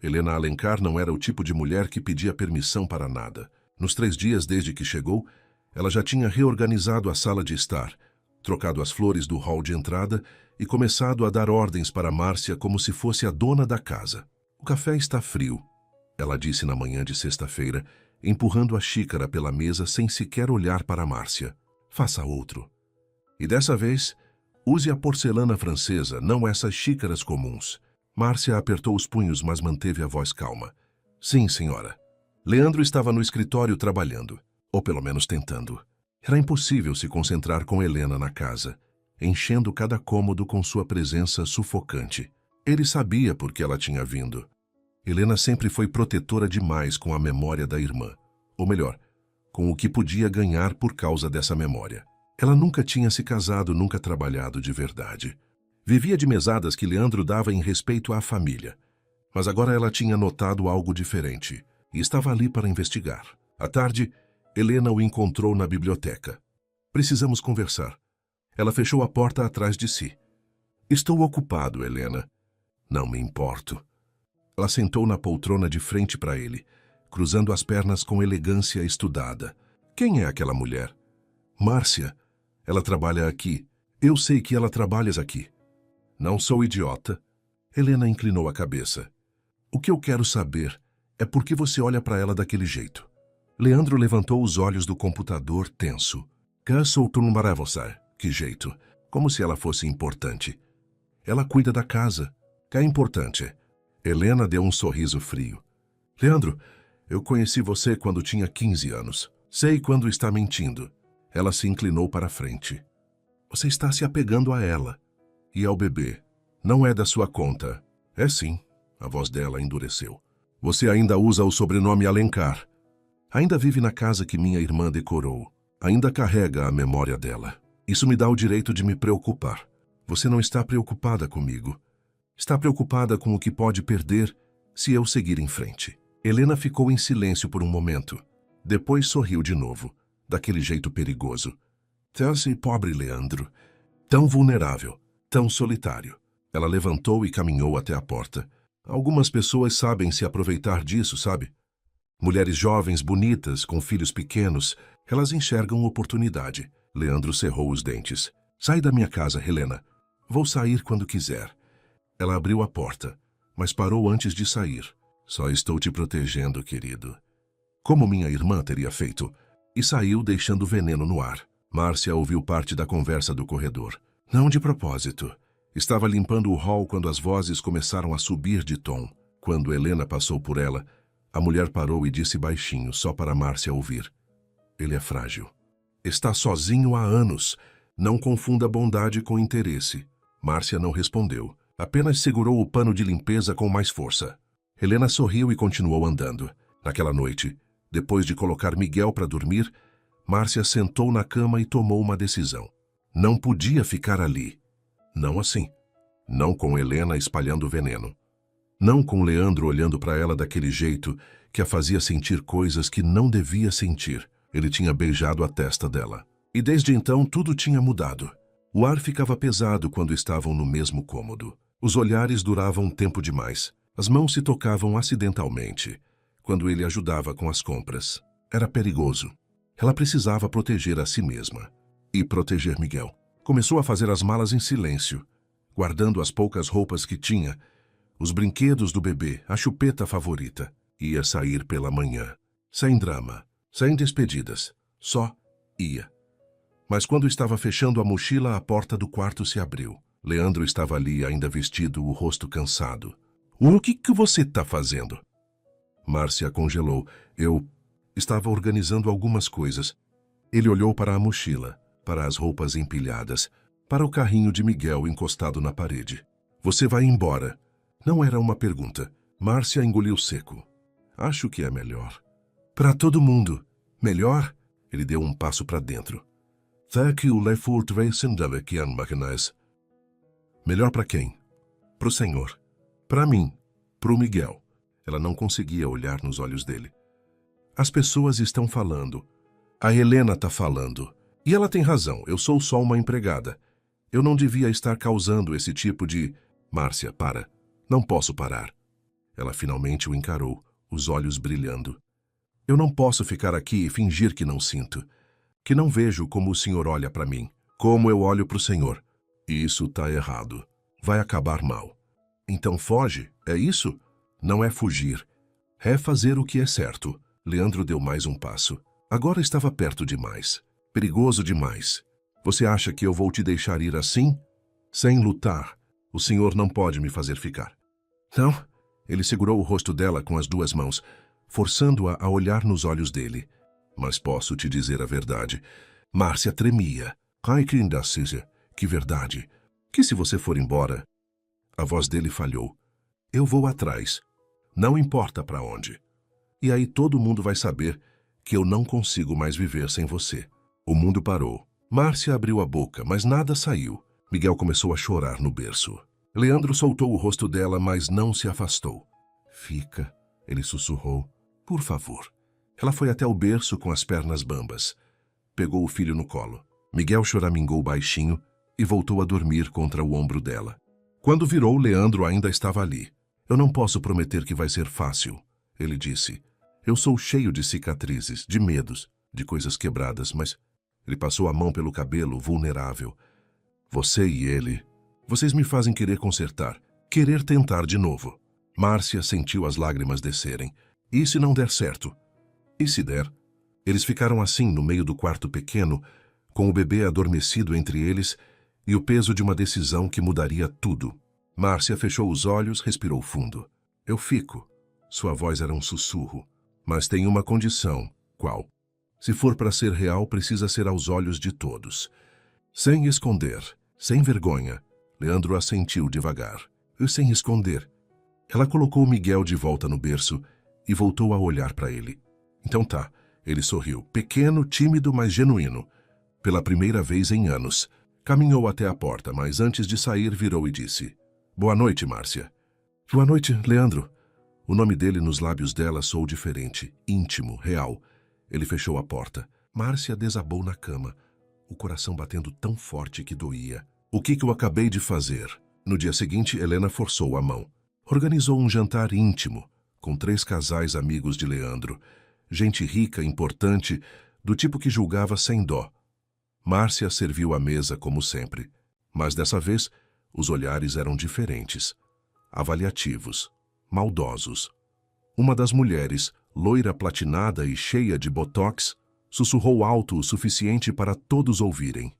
Helena Alencar não era o tipo de mulher que pedia permissão para nada. Nos 3 dias desde que chegou, ela já tinha reorganizado a sala de estar, trocado as flores do hall de entrada e começado a dar ordens para Márcia como se fosse a dona da casa. O café está frio, ela disse na manhã de sexta-feira, empurrando a xícara pela mesa sem sequer olhar para Márcia. Faça outro. E dessa vez, use a porcelana francesa, não essas xícaras comuns. Márcia apertou os punhos, mas manteve a voz calma. Sim, senhora. Leandro estava no escritório trabalhando, ou pelo menos tentando. Era impossível se concentrar com Helena na casa, enchendo cada cômodo com sua presença sufocante. Ele sabia por que ela tinha vindo. Helena sempre foi protetora demais com a memória da irmã. Ou melhor, com o que podia ganhar por causa dessa memória. Ela nunca tinha se casado, nunca trabalhado de verdade. Vivia de mesadas que Leandro dava em respeito à família. Mas agora ela tinha notado algo diferente e estava ali para investigar. À tarde, Helena o encontrou na biblioteca. Precisamos conversar. Ela fechou a porta atrás de si. Estou ocupado, Helena. Não me importo. Ela sentou na poltrona de frente para ele, cruzando as pernas com elegância estudada. Quem é aquela mulher? Márcia. Ela trabalha aqui. Eu sei que ela trabalha aqui. Não sou idiota. Helena inclinou a cabeça. O que eu quero saber é por que você olha para ela daquele jeito. Leandro levantou os olhos do computador tenso. Que jeito? Como se ela fosse importante. Ela cuida da casa. Que é importante. Helena deu um sorriso frio. Leandro, eu conheci você quando tinha 15 anos. Sei quando está mentindo. Ela se inclinou para a frente. Você está se apegando a ela. E ao bebê. Não é da sua conta. É sim. A voz dela endureceu. Você ainda usa o sobrenome Alencar. Ainda vive na casa que minha irmã decorou. Ainda carrega a memória dela. Isso me dá o direito de me preocupar. Você não está preocupada comigo. Está preocupada com o que pode perder se eu seguir em frente. Helena ficou em silêncio por um momento. Depois sorriu de novo, daquele jeito perigoso. Esse pobre Leandro, tão vulnerável, tão solitário. Ela levantou e caminhou até a porta. Algumas pessoas sabem se aproveitar disso, sabe? Mulheres jovens, bonitas, com filhos pequenos, elas enxergam oportunidade. Leandro cerrou os dentes. Sai da minha casa, Helena. Vou sair quando quiser. Ela abriu a porta, mas parou antes de sair. Só estou te protegendo, querido. Como minha irmã teria feito. E saiu deixando veneno no ar. Márcia ouviu parte da conversa do corredor. Não de propósito. Estava limpando o hall quando as vozes começaram a subir de tom. Quando Helena passou por ela, a mulher parou e disse baixinho, só para Márcia ouvir. Ele é frágil. Está sozinho há anos. Não confunda bondade com interesse. Márcia não respondeu. Apenas segurou o pano de limpeza com mais força. Helena sorriu e continuou andando. Naquela noite, depois de colocar Miguel para dormir, Márcia sentou na cama e tomou uma decisão. Não podia ficar ali. Não assim. Não com Helena espalhando veneno. Não com Leandro olhando para ela daquele jeito que a fazia sentir coisas que não devia sentir. Ele tinha beijado a testa dela. E desde então tudo tinha mudado. O ar ficava pesado quando estavam no mesmo cômodo. Os olhares duravam tempo demais. As mãos se tocavam acidentalmente, quando ele ajudava com as compras. Era perigoso. Ela precisava proteger a si mesma. E proteger Miguel. Começou a fazer as malas em silêncio, guardando as poucas roupas que tinha, os brinquedos do bebê, a chupeta favorita. Ia sair pela manhã. Sem drama, sem despedidas. Só ia. Mas quando estava fechando a mochila, a porta do quarto se abriu. Leandro estava ali, ainda vestido, o rosto cansado. O que você está fazendo? Márcia congelou. Eu estava organizando algumas coisas. Ele olhou para a mochila, para as roupas empilhadas, para o carrinho de Miguel encostado na parede. Você vai embora. Não era uma pergunta. Márcia engoliu seco. Acho que é melhor. Para todo mundo. Melhor? Ele deu um passo para dentro. Melhor para quem? Pro Senhor. Para mim. Pro Miguel. Ela não conseguia olhar nos olhos dele. As pessoas estão falando. A Helena está falando. E ela tem razão, eu sou só uma empregada. Eu não devia estar causando esse tipo de... Márcia, para. Não posso parar. Ela finalmente o encarou, os olhos brilhando. Eu não posso ficar aqui e fingir que não sinto. Que não vejo como o senhor olha para mim. Como eu olho para o senhor. Isso está errado. Vai acabar mal. Então foge, é isso? Não é fugir. É fazer o que é certo. Leandro deu mais um passo. Agora estava perto demais. Perigoso demais. Você acha que eu vou te deixar ir assim? Sem lutar. O senhor não pode me fazer ficar. Não? Ele segurou o rosto dela com as duas mãos, forçando-a a olhar nos olhos dele. Mas posso te dizer a verdade. Márcia tremia. Ai, que ainda seja. Que verdade. Que se você for embora... A voz dele falhou. Eu vou atrás. Não importa para onde. E aí todo mundo vai saber que eu não consigo mais viver sem você. O mundo parou. Márcia abriu a boca, mas nada saiu. Miguel começou a chorar no berço. Leandro soltou o rosto dela, mas não se afastou. Fica, ele sussurrou. Por favor. Ela foi até o berço com as pernas bambas. Pegou o filho no colo. Miguel choramingou baixinho e voltou a dormir contra o ombro dela. Quando virou, Leandro ainda estava ali. Eu não posso prometer que vai ser fácil, ele disse. Eu sou cheio de cicatrizes, de medos, de coisas quebradas, mas... Ele passou a mão pelo cabelo, vulnerável. Você e ele... Vocês me fazem querer consertar, querer tentar de novo. Márcia sentiu as lágrimas descerem. E se não der certo? E se der? Eles ficaram assim no meio do quarto pequeno, com o bebê adormecido entre eles e o peso de uma decisão que mudaria tudo. Márcia fechou os olhos, respirou fundo. Eu fico. Sua voz era um sussurro. Mas tem uma condição. Qual? Se for para ser real, precisa ser aos olhos de todos. Sem esconder, sem vergonha. Leandro assentiu devagar. E sem esconder. Ela colocou Miguel de volta no berço e voltou a olhar para ele. Então tá, ele sorriu. Pequeno, tímido, mas genuíno. Pela primeira vez em anos. Caminhou até a porta, mas antes de sair virou e disse. Boa noite, Márcia. Boa noite, Leandro. O nome dele nos lábios dela soou diferente, íntimo, real. Ele fechou a porta. Márcia desabou na cama, o coração batendo tão forte que doía. O que eu acabei de fazer? No dia seguinte, Helena forçou a mão. Organizou um jantar íntimo, com 3 casais amigos de Leandro. Gente rica, importante, do tipo que julgava sem dó. Márcia serviu a mesa como sempre. Mas dessa vez, os olhares eram diferentes. Avaliativos, maldosos. Uma das mulheres, loira platinada e cheia de botox, sussurrou alto o suficiente para todos ouvirem.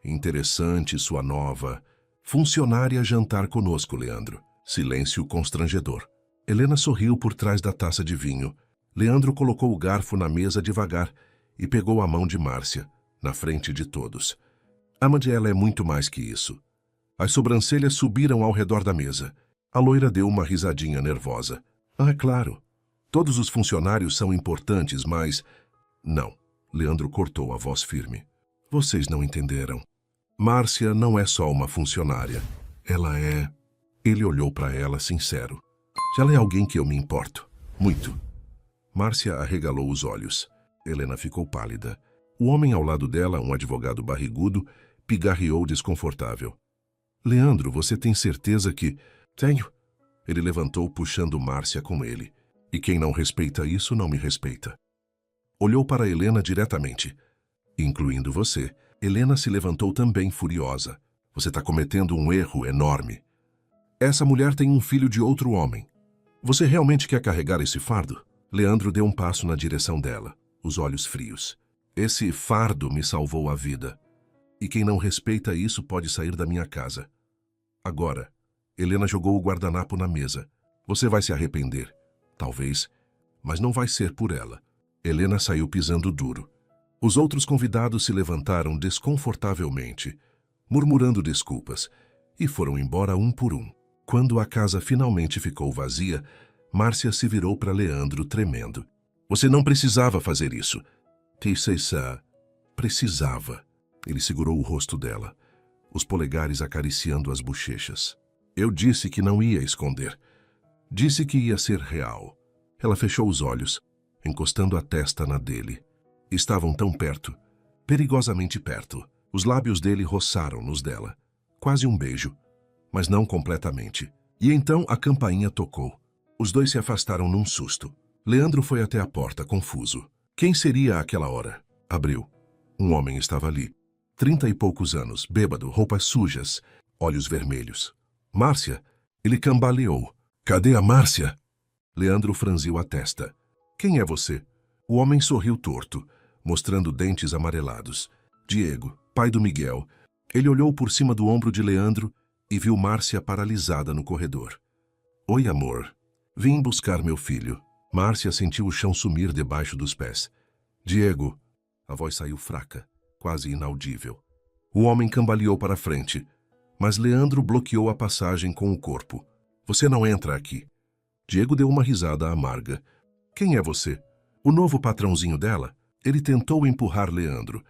Interessante, sua nova funcionária jantar conosco, Leandro. Silêncio constrangedor. Helena sorriu por trás da taça de vinho. Leandro colocou o garfo na mesa devagar e pegou a mão de Márcia, na frente de todos. A mãe dela é muito mais que isso. As sobrancelhas subiram ao redor da mesa. A loira deu uma risadinha nervosa. É claro. Todos os funcionários são importantes, mas... Não. Leandro cortou a voz firme. Vocês não entenderam. Márcia não é só uma funcionária. Ela é... Ele olhou para ela sincero. Ela é alguém que eu me importo. Muito. Márcia arregalou os olhos. Helena ficou pálida. O homem ao lado dela, um advogado barrigudo, pigarreou desconfortável. Leandro, você tem certeza que... Tenho. Ele levantou, puxando Márcia com ele. E quem não respeita isso, não me respeita. Olhou para Helena diretamente. Incluindo você. Helena se levantou também furiosa. Você está cometendo um erro enorme. Essa mulher tem um filho de outro homem. Você realmente quer carregar esse fardo? Leandro deu um passo na direção dela, os olhos frios. Esse fardo me salvou a vida. E quem não respeita isso pode sair da minha casa. Agora, Helena jogou o guardanapo na mesa. Você vai se arrepender. Talvez, mas não vai ser por ela. Helena saiu pisando duro. Os outros convidados se levantaram desconfortavelmente, murmurando desculpas, e foram embora um por um. Quando a casa finalmente ficou vazia, Márcia se virou para Leandro, tremendo. Você não precisava fazer isso. Tissa, precisava. Ele segurou o rosto dela, os polegares acariciando as bochechas. Eu disse que não ia esconder. Disse que ia ser real. Ela fechou os olhos, encostando a testa na dele. Estavam tão perto, perigosamente perto. Os lábios dele roçaram nos dela. Quase um beijo, mas não completamente. E então a campainha tocou. Os dois se afastaram num susto. Leandro foi até a porta, confuso. Quem seria àquela hora? Abriu. Um homem estava ali. 30 e poucos anos, bêbado, roupas sujas, olhos vermelhos. Márcia? Ele cambaleou. Cadê a Márcia? Leandro franziu a testa. Quem é você? O homem sorriu torto, mostrando dentes amarelados. Diego, pai do Miguel. Ele olhou por cima do ombro de Leandro e viu Márcia paralisada no corredor. Oi, amor. Vim buscar meu filho. Márcia sentiu o chão sumir debaixo dos pés. Diego. A voz saiu fraca, quase inaudível. O homem cambaleou para frente, mas Leandro bloqueou a passagem com o corpo. Você não entra aqui. Diego deu uma risada amarga. Quem é você? O novo patrãozinho dela? Ele tentou empurrar Leandro,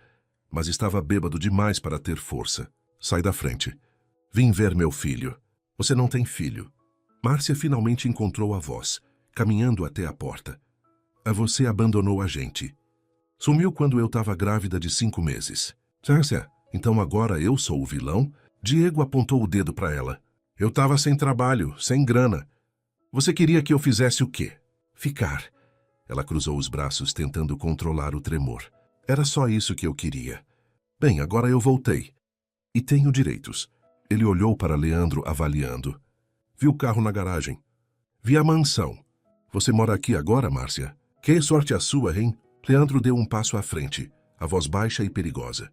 mas estava bêbado demais para ter força. Sai da frente. Vim ver meu filho. Você não tem filho. Márcia finalmente encontrou a voz, caminhando até a porta. Você abandonou a gente. Sumiu quando eu estava grávida de 5 meses. César, então agora eu sou o vilão? Diego apontou o dedo para ela. Eu estava sem trabalho, sem grana. Você queria que eu fizesse o quê? Ficar. Ela cruzou os braços, tentando controlar o tremor. Era só isso que eu queria. Bem, agora eu voltei. E tenho direitos. Ele olhou para Leandro, avaliando. Vi o carro na garagem. Vi a mansão. Você mora aqui agora, Márcia? Que sorte a sua, hein? Leandro deu um passo à frente, a voz baixa e perigosa.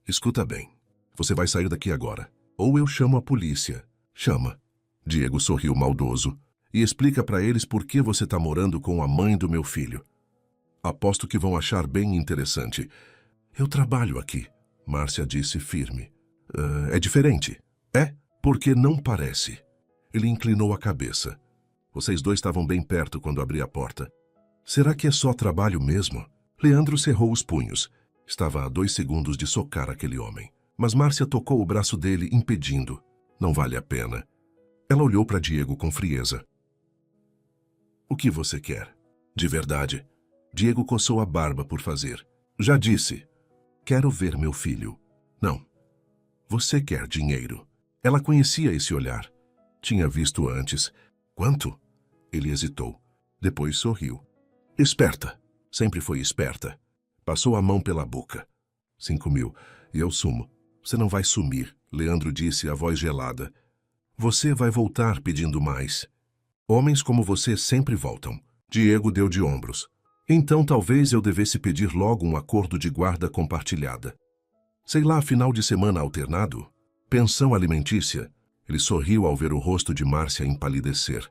Escuta bem. Você vai sair daqui agora. Ou eu chamo a polícia. Chama. Diego sorriu maldoso. E explica para eles por que você está morando com a mãe do meu filho. Aposto que vão achar bem interessante. Eu trabalho aqui, Márcia disse firme. É diferente. É? Porque não parece. Ele inclinou a cabeça. Vocês dois estavam bem perto quando abri a porta. Será que é só trabalho mesmo? Leandro cerrou os punhos. Estava a 2 segundos de socar aquele homem. Mas Márcia tocou o braço dele, impedindo. Não vale a pena. Ela olhou para Diego com frieza. O que você quer? De verdade. Diego coçou a barba por fazer. Já disse. Quero ver meu filho. Não. Você quer dinheiro. Ela conhecia esse olhar. Tinha visto antes. Quanto? Ele hesitou. Depois sorriu. Esperta. Sempre foi esperta. Passou a mão pela boca. 5.000. E eu sumo. Você não vai sumir, Leandro disse, a voz gelada. Você vai voltar pedindo mais. Homens como você sempre voltam. Diego deu de ombros. Então talvez eu devesse pedir logo um acordo de guarda compartilhada. Sei lá, final de semana alternado? Pensão alimentícia? Ele sorriu ao ver o rosto de Márcia empalidecer.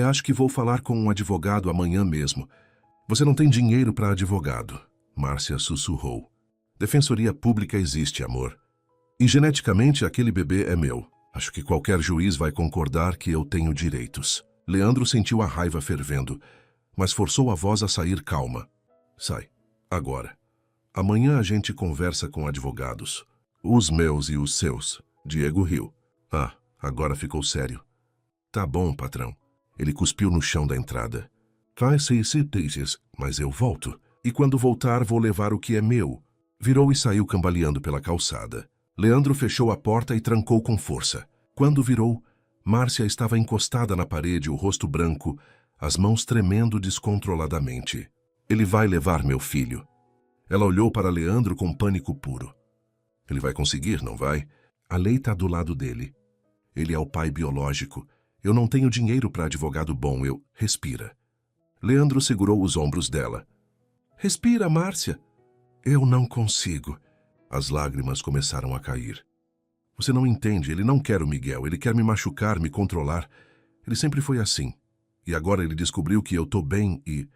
Acho que vou falar com um advogado amanhã mesmo. Você não tem dinheiro para advogado. Márcia sussurrou. Defensoria pública existe, amor. E geneticamente aquele bebê é meu. Acho que qualquer juiz vai concordar que eu tenho direitos. Leandro sentiu a raiva fervendo, mas forçou a voz a sair calma. Sai. Agora. Amanhã a gente conversa com advogados. Os meus e os seus. Diego riu. Agora ficou sério. Tá bom, patrão. Ele cuspiu no chão da entrada. Faz-se certezas, mas eu volto. E quando voltar vou levar o que é meu. Virou e saiu cambaleando pela calçada. Leandro fechou a porta e trancou com força. Quando virou, Márcia estava encostada na parede, o rosto branco, as mãos tremendo descontroladamente. Ele vai levar meu filho. Ela olhou para Leandro com pânico puro. Ele vai conseguir, não vai? A lei está do lado dele. Ele é o pai biológico. Eu não tenho dinheiro para advogado bom, Respira. Leandro segurou os ombros dela. Respira, Márcia. Eu não consigo. As lágrimas começaram a cair. Você não entende, ele não quer o Miguel, ele quer me machucar, me controlar. Ele sempre foi assim. E agora ele descobriu que eu tô bem e...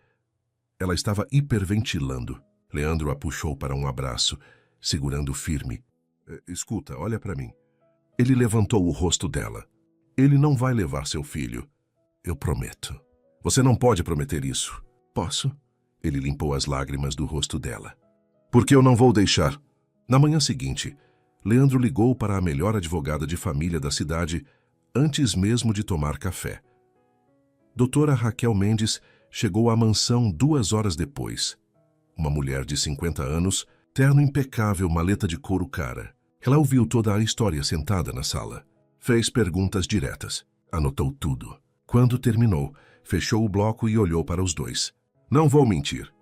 Ela estava hiperventilando. Leandro a puxou para um abraço, segurando firme. Escuta, olha para mim. Ele levantou o rosto dela. Ele não vai levar seu filho. Eu prometo. Você não pode prometer isso. Posso? Ele limpou as lágrimas do rosto dela. Porque eu não vou deixar. Na manhã seguinte, Leandro ligou para a melhor advogada de família da cidade antes mesmo de tomar café. Doutora Raquel Mendes chegou à mansão 2 horas depois. Uma mulher de 50 anos, terno impecável, maleta de couro cara. Ela ouviu toda a história sentada na sala. Fez perguntas diretas. Anotou tudo. Quando terminou, fechou o bloco e olhou para os dois. Não vou mentir.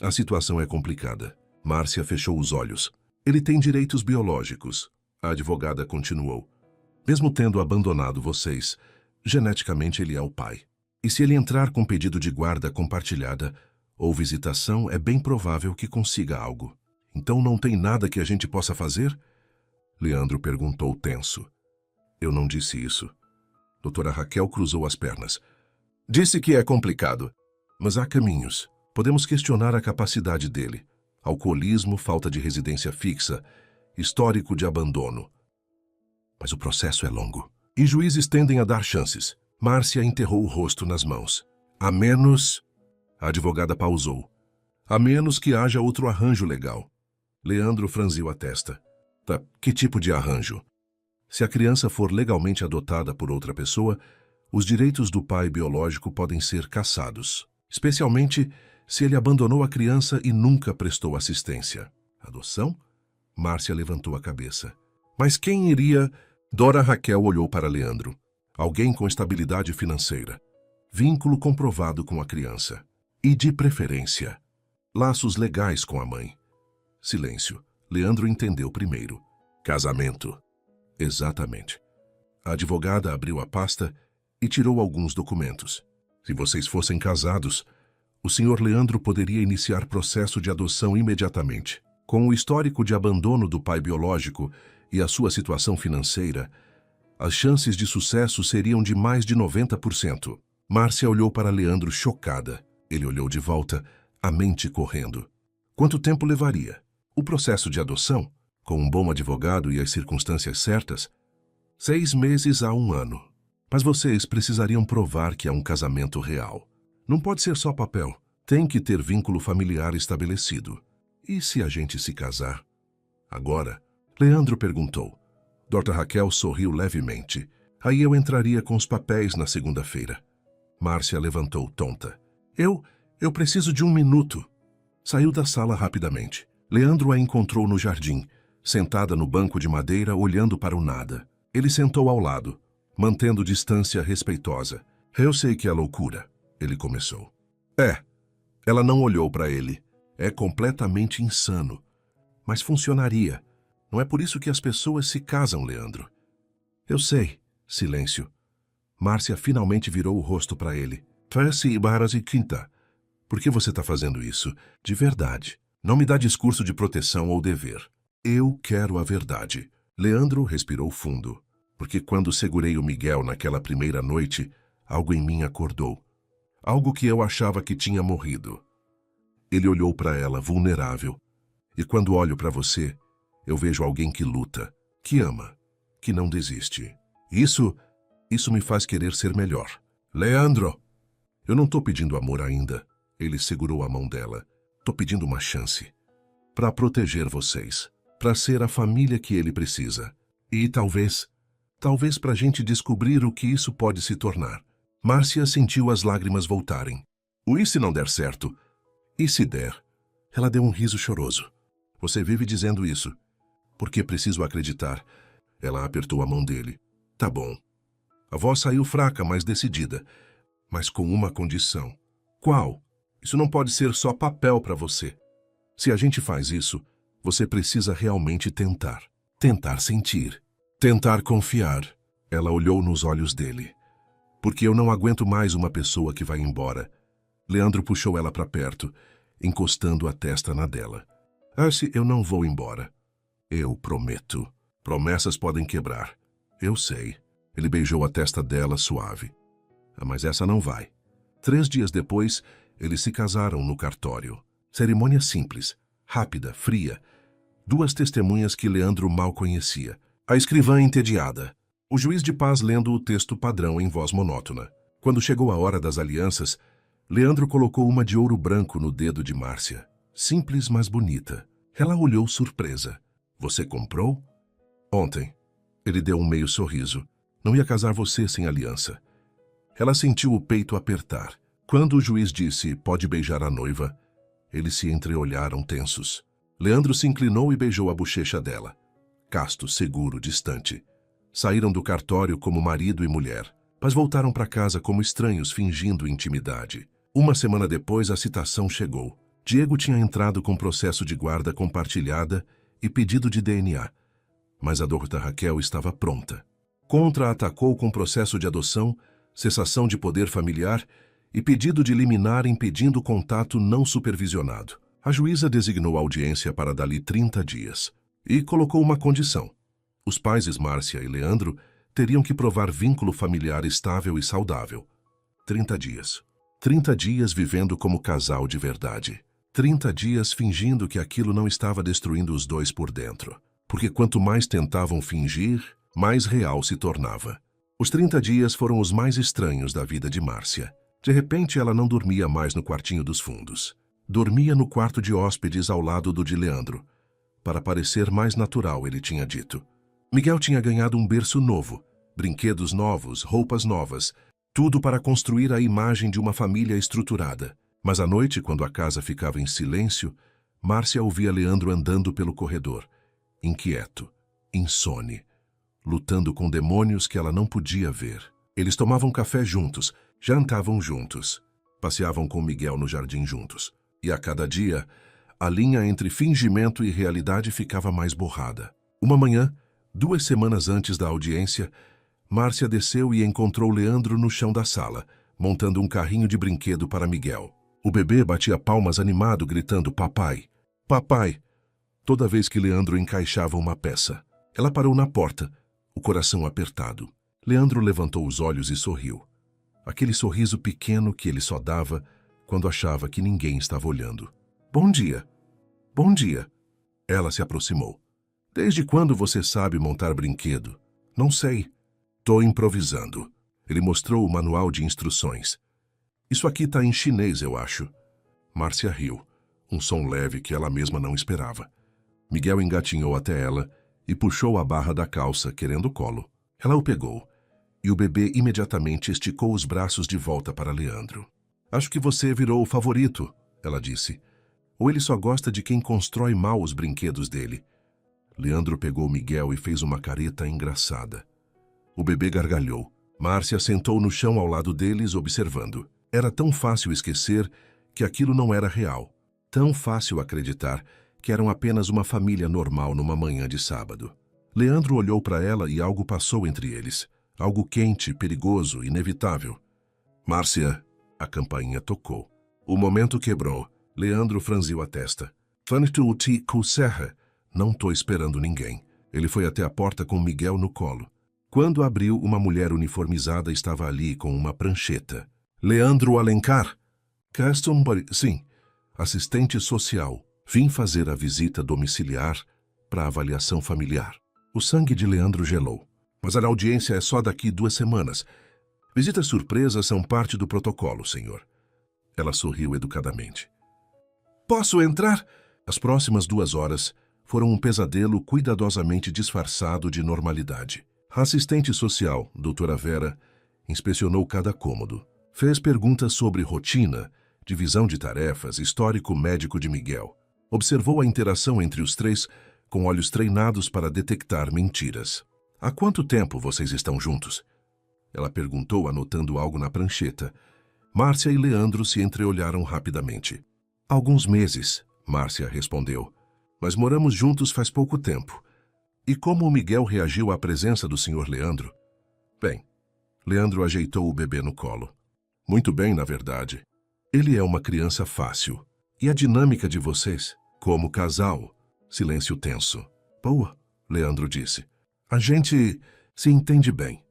A situação é complicada. Márcia fechou os olhos. Ele tem direitos biológicos. A advogada continuou. Mesmo tendo abandonado vocês, geneticamente ele é o pai. E se ele entrar com pedido de guarda compartilhada ou visitação, é bem provável que consiga algo. Então não tem nada que a gente possa fazer? Leandro perguntou tenso. Eu não disse isso. Doutora Raquel cruzou as pernas. Disse que é complicado. Mas há caminhos. Podemos questionar a capacidade dele. Alcoolismo, falta de residência fixa, histórico de abandono. Mas o processo é longo. E juízes tendem a dar chances. Márcia enterrou o rosto nas mãos. A menos... A advogada pausou. A menos que haja outro arranjo legal. Leandro franziu a testa. Tá, que tipo de arranjo? Se a criança for legalmente adotada por outra pessoa, os direitos do pai biológico podem ser cassados. Especialmente se ele abandonou a criança e nunca prestou assistência. Adoção? Márcia levantou a cabeça. Mas quem iria... Dora Raquel olhou para Leandro. Alguém com estabilidade financeira. Vínculo comprovado com a criança. E, de preferência, laços legais com a mãe. Silêncio. Leandro entendeu primeiro. Casamento. Exatamente. A advogada abriu a pasta e tirou alguns documentos. Se vocês fossem casados, o senhor Leandro poderia iniciar processo de adoção imediatamente. Com o histórico de abandono do pai biológico e a sua situação financeira, as chances de sucesso seriam de mais de 90%. Márcia olhou para Leandro chocada. Ele olhou de volta, a mente correndo. Quanto tempo levaria? O processo de adoção? Com um bom advogado e as circunstâncias certas? 6 meses a 1 ano. Mas vocês precisariam provar que é um casamento real. Não pode ser só papel. Tem que ter vínculo familiar estabelecido. E se a gente se casar? Agora, Leandro perguntou. Dr. Raquel sorriu levemente. Aí eu entraria com os papéis na segunda-feira. Márcia levantou tonta. Eu preciso de 1 minuto. Saiu da sala rapidamente. Leandro a encontrou no jardim, sentada no banco de madeira, olhando para o nada. Ele sentou ao lado, mantendo distância respeitosa. Eu sei que é loucura, ele começou. Ela não olhou para ele. É completamente insano. Mas funcionaria. Não é por isso que as pessoas se casam, Leandro. Eu sei. Silêncio. Márcia finalmente virou o rosto para ele. Tracy Ibarras e Quinta. Por que você está fazendo isso? De verdade. Não me dá discurso de proteção ou dever. Eu quero a verdade. Leandro respirou fundo, porque quando segurei o Miguel naquela primeira noite, algo em mim acordou. Algo que eu achava que tinha morrido. Ele olhou para ela, vulnerável. E quando olho para você, eu vejo alguém que luta, que ama, que não desiste. Isso me faz querer ser melhor. Leandro! Eu não estou pedindo amor ainda. Ele segurou a mão dela. Estou pedindo uma chance. Para proteger vocês. Para ser a família que ele precisa. E talvez para a gente descobrir o que isso pode se tornar. Márcia sentiu as lágrimas voltarem. E se não der certo? E se der? Ela deu um riso choroso. Você vive dizendo isso. Porque preciso acreditar. Ela apertou a mão dele. Tá bom. A voz saiu fraca, mas decidida. Mas com uma condição. Qual? Isso não pode ser só papel para você. Se a gente faz isso, você precisa realmente tentar. Tentar sentir. Tentar confiar. Ela olhou nos olhos dele. Porque eu não aguento mais uma pessoa que vai embora. Leandro puxou ela para perto, encostando a testa na dela. Arce, eu não vou embora. Eu prometo. Promessas podem quebrar. Eu sei. Ele beijou a testa dela suave. Mas essa não vai. 3 dias depois, eles se casaram no cartório. Cerimônia simples, rápida, fria. 2 testemunhas que Leandro mal conhecia. A escrivã entediada. O juiz de paz lendo o texto padrão em voz monótona. Quando chegou a hora das alianças, Leandro colocou uma de ouro branco no dedo de Márcia. Simples, mas bonita. Ela olhou surpresa. Você comprou? Ontem. Ele deu um meio sorriso. Não ia casar você sem aliança. Ela sentiu o peito apertar. Quando o juiz disse, pode beijar a noiva, eles se entreolharam tensos. Leandro se inclinou e beijou a bochecha dela. Casto, seguro, distante. Saíram do cartório como marido e mulher, mas voltaram para casa como estranhos, fingindo intimidade. 1 semana depois, a citação chegou. Diego tinha entrado com processo de guarda compartilhada e pedido de DNA, mas a doutora Raquel estava pronta. Contra-atacou com processo de adoção, cessação de poder familiar e pedido de liminar impedindo contato não supervisionado. A juíza designou audiência para dali 30 dias e colocou uma condição. Os pais Márcia e Leandro teriam que provar vínculo familiar estável e saudável. 30 dias. 30 dias vivendo como casal de verdade. 30 dias fingindo que aquilo não estava destruindo os dois por dentro. Porque quanto mais tentavam fingir, mais real se tornava. Os 30 dias foram os mais estranhos da vida de Márcia. De repente, ela não dormia mais no quartinho dos fundos. Dormia no quarto de hóspedes ao lado do de Leandro. Para parecer mais natural, ele tinha dito. Miguel tinha ganhado um berço novo, brinquedos novos, roupas novas, tudo para construir a imagem de uma família estruturada. Mas à noite, quando a casa ficava em silêncio, Márcia ouvia Leandro andando pelo corredor, inquieto, insone, lutando com demônios que ela não podia ver. Eles tomavam café juntos, jantavam juntos, passeavam com Miguel no jardim juntos. E a cada dia, a linha entre fingimento e realidade ficava mais borrada. Uma manhã, 2 semanas antes da audiência, Márcia desceu e encontrou Leandro no chão da sala, montando um carrinho de brinquedo para Miguel. O bebê batia palmas animado, gritando papai, papai, toda vez que Leandro encaixava uma peça. Ela parou na porta, o coração apertado. Leandro levantou os olhos e sorriu. Aquele sorriso pequeno que ele só dava quando achava que ninguém estava olhando. Bom dia. Bom dia. Ela se aproximou. Desde quando você sabe montar brinquedo? Não sei. Tô improvisando. Ele mostrou o manual de instruções. Isso aqui tá em chinês, eu acho. Márcia riu, um som leve que ela mesma não esperava. Miguel engatinhou até ela e puxou a barra da calça, querendo colo. Ela o pegou, e o bebê imediatamente esticou os braços de volta para Leandro. Acho que você virou o favorito, ela disse. Ou ele só gosta de quem constrói mal os brinquedos dele. Leandro pegou Miguel e fez uma careta engraçada. O bebê gargalhou. Márcia sentou no chão ao lado deles, observando. Era tão fácil esquecer que aquilo não era real. Tão fácil acreditar que eram apenas uma família normal numa manhã de sábado. Leandro olhou para ela e algo passou entre eles. Algo quente, perigoso, inevitável. Márcia, a campainha tocou. O momento quebrou. Leandro franziu a testa. Serra. Não tô esperando ninguém. Ele foi até a porta com Miguel no colo. Quando abriu, uma mulher uniformizada estava ali com uma prancheta. Leandro Alencar. Sim, assistente social. Vim fazer a visita domiciliar para avaliação familiar. O sangue de Leandro gelou. Mas a audiência é só daqui 2 semanas. Visitas surpresas são parte do protocolo, senhor. Ela sorriu educadamente. Posso entrar? As próximas 2 horas foram um pesadelo cuidadosamente disfarçado de normalidade. A assistente social, doutora Vera, inspecionou cada cômodo. Fez perguntas sobre rotina, divisão de tarefas, histórico médico de Miguel. Observou a interação entre os 3 com olhos treinados para detectar mentiras. Há quanto tempo vocês estão juntos? Ela perguntou, anotando algo na prancheta. Márcia e Leandro se entreolharam rapidamente. Alguns meses, Márcia respondeu. Mas moramos juntos faz pouco tempo. E como o Miguel reagiu à presença do Sr. Leandro? Bem, Leandro ajeitou o bebê no colo. Muito bem, na verdade. Ele é uma criança fácil. E a dinâmica de vocês, como casal? Silêncio tenso. Boa, Leandro disse. A gente se entende bem.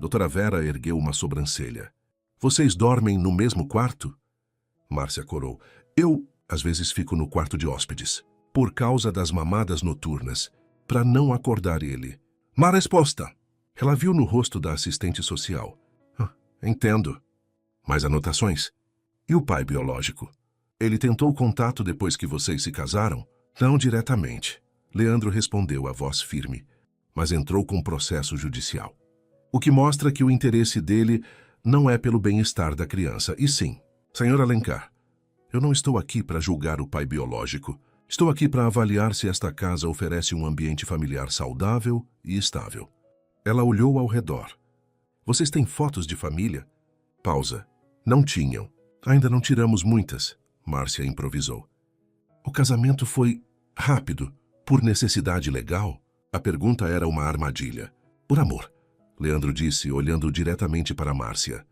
Doutora Vera ergueu uma sobrancelha. Vocês dormem no mesmo quarto? Márcia corou. Eu, às vezes, fico no quarto de hóspedes. Por causa das mamadas noturnas, para não acordar ele. Má resposta. Ela viu no rosto da assistente social. Entendo. Mais anotações? E o pai biológico? Ele tentou contato depois que vocês se casaram? Não diretamente. Leandro respondeu, a voz firme, mas entrou com processo judicial. O que mostra que o interesse dele não é pelo bem-estar da criança, e sim. Senhor Alencar, eu não estou aqui para julgar o pai biológico. Estou aqui para avaliar se esta casa oferece um ambiente familiar saudável e estável. Ela olhou ao redor. Vocês têm fotos de família? Pausa. Não tinham. Ainda não tiramos muitas, Márcia improvisou. O casamento foi rápido, por necessidade legal? A pergunta era uma armadilha. Por amor, Leandro disse, olhando diretamente para Márcia.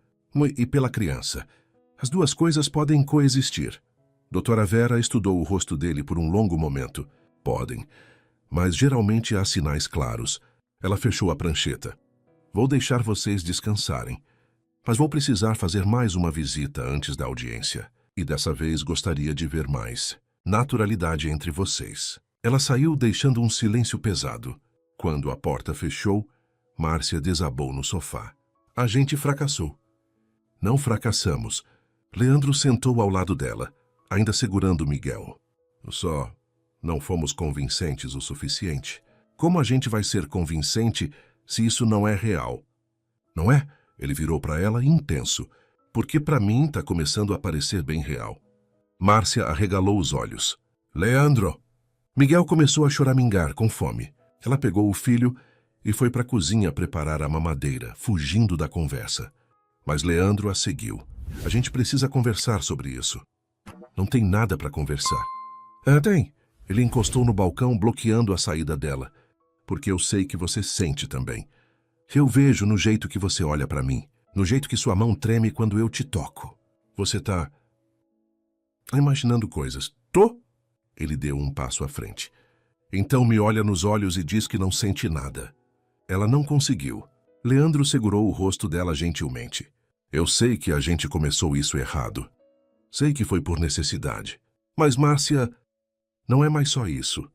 E pela criança. As duas coisas podem coexistir. Doutora Vera estudou o rosto dele por um longo momento. Podem, mas geralmente há sinais claros. Ela fechou a prancheta. Vou deixar vocês descansarem, mas vou precisar fazer mais uma visita antes da audiência. E dessa vez gostaria de ver mais naturalidade entre vocês. Ela saiu deixando um silêncio pesado. Quando a porta fechou, Márcia desabou no sofá. A gente fracassou. Não fracassamos. Leandro sentou ao lado dela, ainda segurando Miguel. Só não fomos convincentes o suficiente. Como a gente vai ser convincente se isso não é real? Não é? Ele virou para ela intenso, porque para mim está começando a parecer bem real. Márcia arregalou os olhos. Leandro! Miguel começou a choramingar com fome. Ela pegou o filho e foi para a cozinha preparar a mamadeira, fugindo da conversa. Mas Leandro a seguiu. A gente precisa conversar sobre isso. Não tem nada para conversar. Tem. Ele encostou no balcão, bloqueando a saída dela. Porque eu sei que você sente também. Eu vejo no jeito que você olha para mim, no jeito que sua mão treme quando eu te toco. Você tá imaginando coisas. Tô? Ele deu um passo à frente. Então me olha nos olhos e diz que não sente nada. Ela não conseguiu. Leandro segurou o rosto dela gentilmente. Eu sei que a gente começou isso errado. Sei que foi por necessidade. Mas, Márcia, não é mais só isso.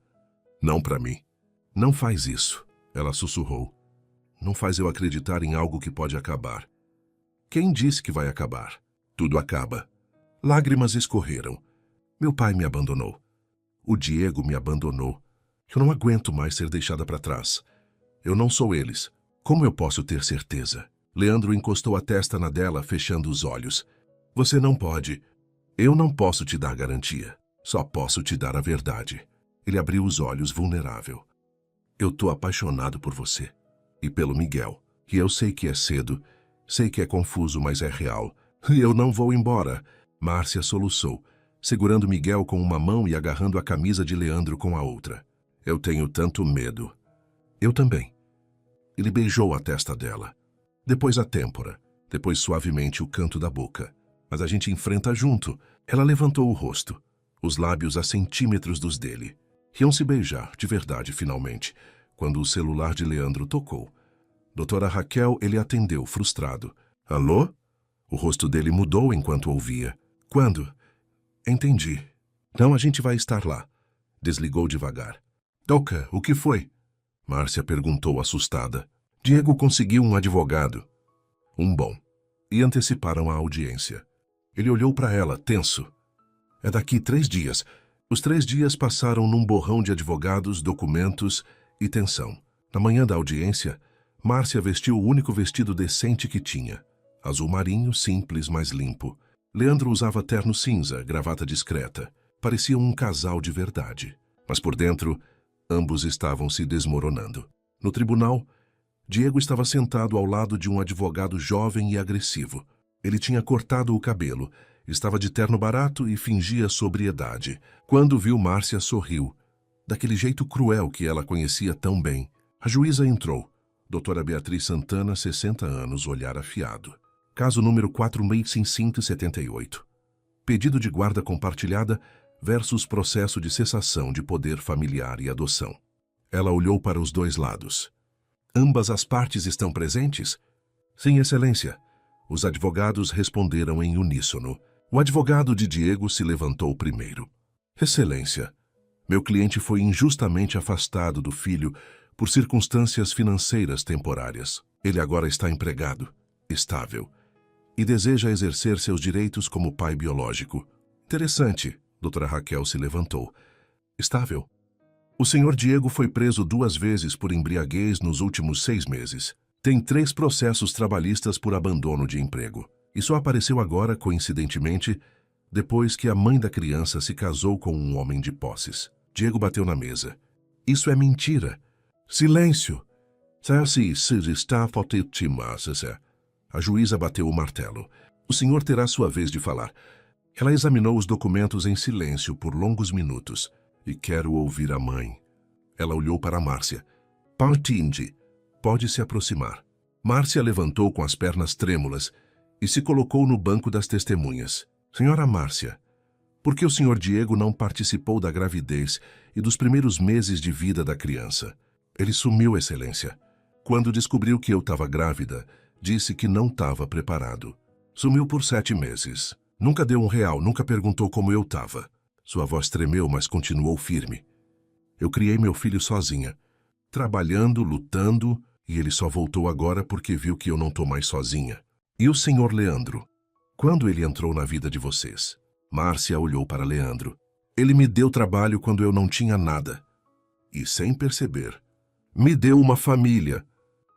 Não para mim. Não faz isso, ela sussurrou. Não faz eu acreditar em algo que pode acabar. Quem disse que vai acabar? Tudo acaba. Lágrimas escorreram. Meu pai me abandonou. O Diego me abandonou. Eu não aguento mais ser deixada para trás. Eu não sou eles. Como eu posso ter certeza? Leandro encostou a testa na dela, fechando os olhos. Você não pode. Eu não posso te dar garantia. Só posso te dar a verdade. Ele abriu os olhos, vulnerável. Eu tô apaixonado por você. E pelo Miguel. E eu sei que é cedo. Sei que é confuso, mas é real. E eu não vou embora. Márcia soluçou, segurando Miguel com uma mão e agarrando a camisa de Leandro com a outra. Eu tenho tanto medo. Eu também. Ele beijou a testa dela. Depois a têmpora. Depois suavemente o canto da boca. Mas a gente enfrenta junto. Ela levantou o rosto, os lábios a centímetros dos dele. Iam se beijar, de verdade, finalmente, quando o celular de Leandro tocou. Doutora Raquel, ele atendeu, frustrado. Alô? O rosto dele mudou enquanto ouvia. Quando? Entendi. Não, a gente vai estar lá. Desligou devagar. Toca, o que foi? Márcia perguntou, assustada. Diego conseguiu um advogado. Um bom. E anteciparam a audiência. Ele olhou para ela, tenso. É daqui 3 dias. Os 3 dias passaram num borrão de advogados, documentos e tensão. Na manhã da audiência, Márcia vestiu o único vestido decente que tinha. Azul marinho, simples, mas limpo. Leandro usava terno cinza, gravata discreta. Pareciam um casal de verdade. Mas por dentro, ambos estavam se desmoronando. No tribunal, Diego estava sentado ao lado de um advogado jovem e agressivo. Ele tinha cortado o cabelo, estava de terno barato e fingia sobriedade. Quando viu Márcia, sorriu, daquele jeito cruel que ela conhecia tão bem. A juíza entrou. Doutora Beatriz Santana, 60 anos, olhar afiado. Caso número 4.678. Pedido de guarda compartilhada versus processo de cessação de poder familiar e adoção. Ela olhou para os 2 lados. Ambas as partes estão presentes? Sim, excelência. Os advogados responderam em uníssono. O advogado de Diego se levantou primeiro. Excelência, meu cliente foi injustamente afastado do filho por circunstâncias financeiras temporárias. Ele agora está empregado, estável, e deseja exercer seus direitos como pai biológico. Interessante, doutora Raquel se levantou. Estável? O senhor Diego foi preso 2 vezes por embriaguez nos últimos 6 meses. Tem 3 processos trabalhistas por abandono de emprego. E só apareceu agora, coincidentemente, depois que a mãe da criança se casou com um homem de posses. Diego bateu na mesa. Isso é mentira. Silêncio! A juíza bateu o martelo. O senhor terá sua vez de falar. Ela examinou os documentos em silêncio por longos minutos. E quero ouvir a mãe. Ela olhou para Márcia. Partinde. Pode se aproximar. Márcia levantou com as pernas trêmulas e se colocou no banco das testemunhas. Senhora Márcia, por que o senhor Diego não participou da gravidez e dos primeiros meses de vida da criança? Ele sumiu, excelência. Quando descobriu que eu estava grávida, disse que não estava preparado. Sumiu por 7 meses. Nunca deu R$1, nunca perguntou como eu estava. Sua voz tremeu, mas continuou firme. Eu criei meu filho sozinha, trabalhando, lutando, e ele só voltou agora porque viu que eu não estou mais sozinha. E o senhor Leandro? Quando ele entrou na vida de vocês? Márcia olhou para Leandro. Ele me deu trabalho quando eu não tinha nada. E sem perceber. Me deu uma família.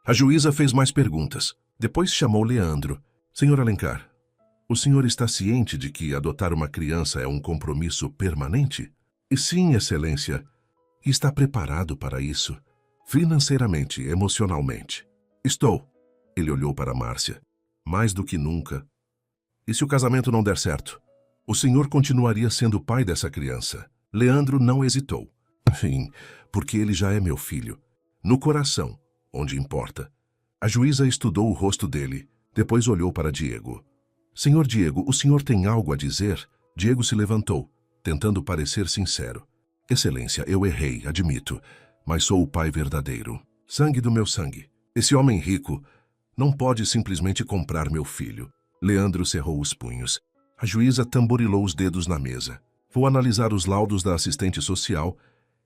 A juíza fez mais perguntas. Depois chamou Leandro. Senhor Alencar, o senhor está ciente de que adotar uma criança é um compromisso permanente? E sim, excelência. E está preparado para isso? Financeiramente, emocionalmente. Estou. Ele olhou para Márcia. Mais do que nunca. E se o casamento não der certo? O senhor continuaria sendo o pai dessa criança? Leandro não hesitou. Sim, porque ele já é meu filho. No coração, onde importa. A juíza estudou o rosto dele. Depois olhou para Diego. Senhor Diego, o senhor tem algo a dizer? Diego se levantou, tentando parecer sincero. Excelência, eu errei, admito, mas sou o pai verdadeiro. Sangue do meu sangue. Esse homem rico não pode simplesmente comprar meu filho. Leandro cerrou os punhos. A juíza tamborilou os dedos na mesa. Vou analisar os laudos da assistente social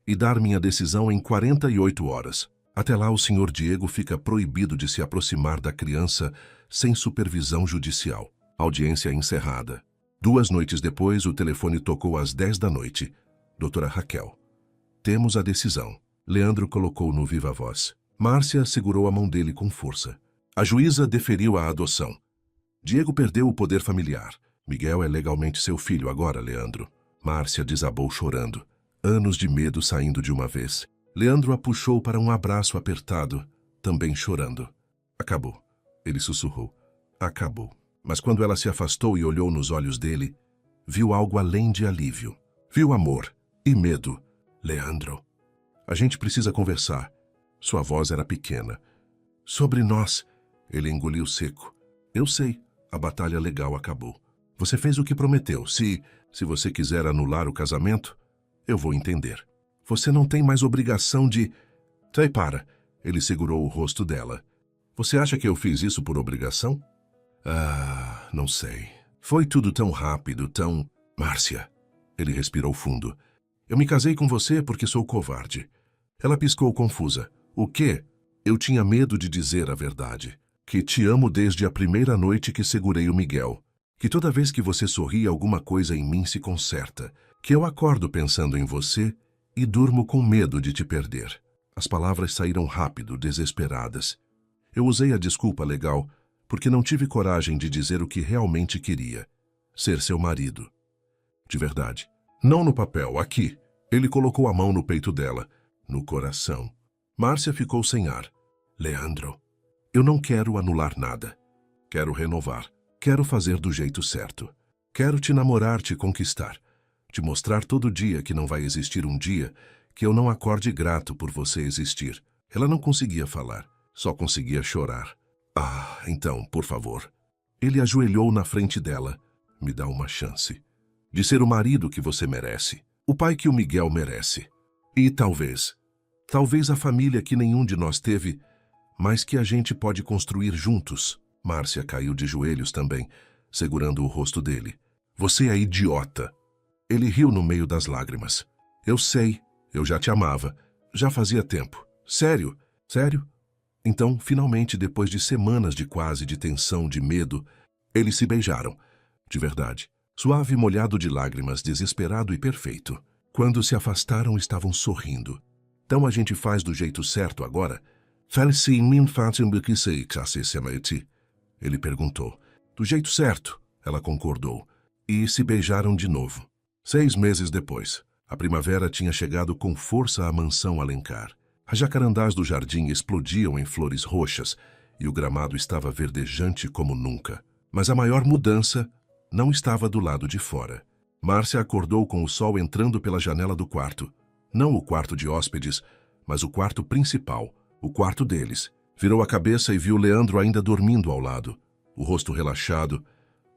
e dar minha decisão em 48 horas. Até lá, o senhor Diego fica proibido de se aproximar da criança sem supervisão judicial. Audiência encerrada. 2 noites depois, o telefone tocou às 10 da noite. Doutora Raquel. Temos a decisão. Leandro colocou no viva voz. Márcia segurou a mão dele com força. A juíza deferiu a adoção. Diego perdeu o poder familiar. Miguel é legalmente seu filho agora, Leandro. Márcia desabou chorando. Anos de medo saindo de uma vez. Leandro a puxou para um abraço apertado, também chorando. Acabou. Ele sussurrou. Acabou. Mas quando ela se afastou e olhou nos olhos dele, viu algo além de alívio. Viu amor e medo. Leandro, a gente precisa conversar. Sua voz era pequena. Sobre nós. Ele engoliu seco. Eu sei, a batalha legal acabou. Você fez o que prometeu. Se você quiser anular o casamento, eu vou entender. Você não tem mais obrigação de... Sai, para. Ele segurou o rosto dela. Você acha que eu fiz isso por obrigação? Ah, não sei. Foi tudo tão rápido, tão... Márcia. Ele respirou fundo. Eu me casei com você porque sou covarde. Ela piscou confusa. O quê? Eu tinha medo de dizer a verdade. Que te amo desde a primeira noite que segurei o Miguel. Que toda vez que você sorri, alguma coisa em mim se conserta. Que eu acordo pensando em você e durmo com medo de te perder. As palavras saíram rápido, desesperadas. Eu usei a desculpa legal porque não tive coragem de dizer o que realmente queria. Ser seu marido. De verdade. Não no papel, aqui. Ele colocou a mão no peito dela, no coração. Márcia ficou sem ar. Leandro, eu não quero anular nada. Quero renovar. Quero fazer do jeito certo. Quero te namorar, te conquistar. Te mostrar todo dia que não vai existir um dia que eu não acorde grato por você existir. Ela não conseguia falar, só conseguia chorar. Ah, então, por favor. Ele ajoelhou na frente dela. Me dá uma chance. De ser o marido que você merece. O pai que o Miguel merece. E talvez a família que nenhum de nós teve, mas que a gente pode construir juntos. Márcia caiu de joelhos também, segurando o rosto dele. Você é idiota. Ele riu no meio das lágrimas. Eu sei, eu já te amava. Já fazia tempo. Sério? Sério? Então, finalmente, depois de semanas de tensão, de medo, eles se beijaram. De verdade. Suave e molhado de lágrimas, desesperado e perfeito. Quando se afastaram, estavam sorrindo. Então a gente faz do jeito certo agora? Ele perguntou. Do jeito certo, ela concordou. E se beijaram de novo. 6 meses depois, a primavera tinha chegado com força à mansão Alencar. As jacarandás do jardim explodiam em flores roxas e o gramado estava verdejante como nunca. Mas a maior mudança não estava do lado de fora. Márcia acordou com o sol entrando pela janela do quarto. Não o quarto de hóspedes, mas o quarto principal, o quarto deles. Virou a cabeça e viu Leandro ainda dormindo ao lado, o rosto relaxado,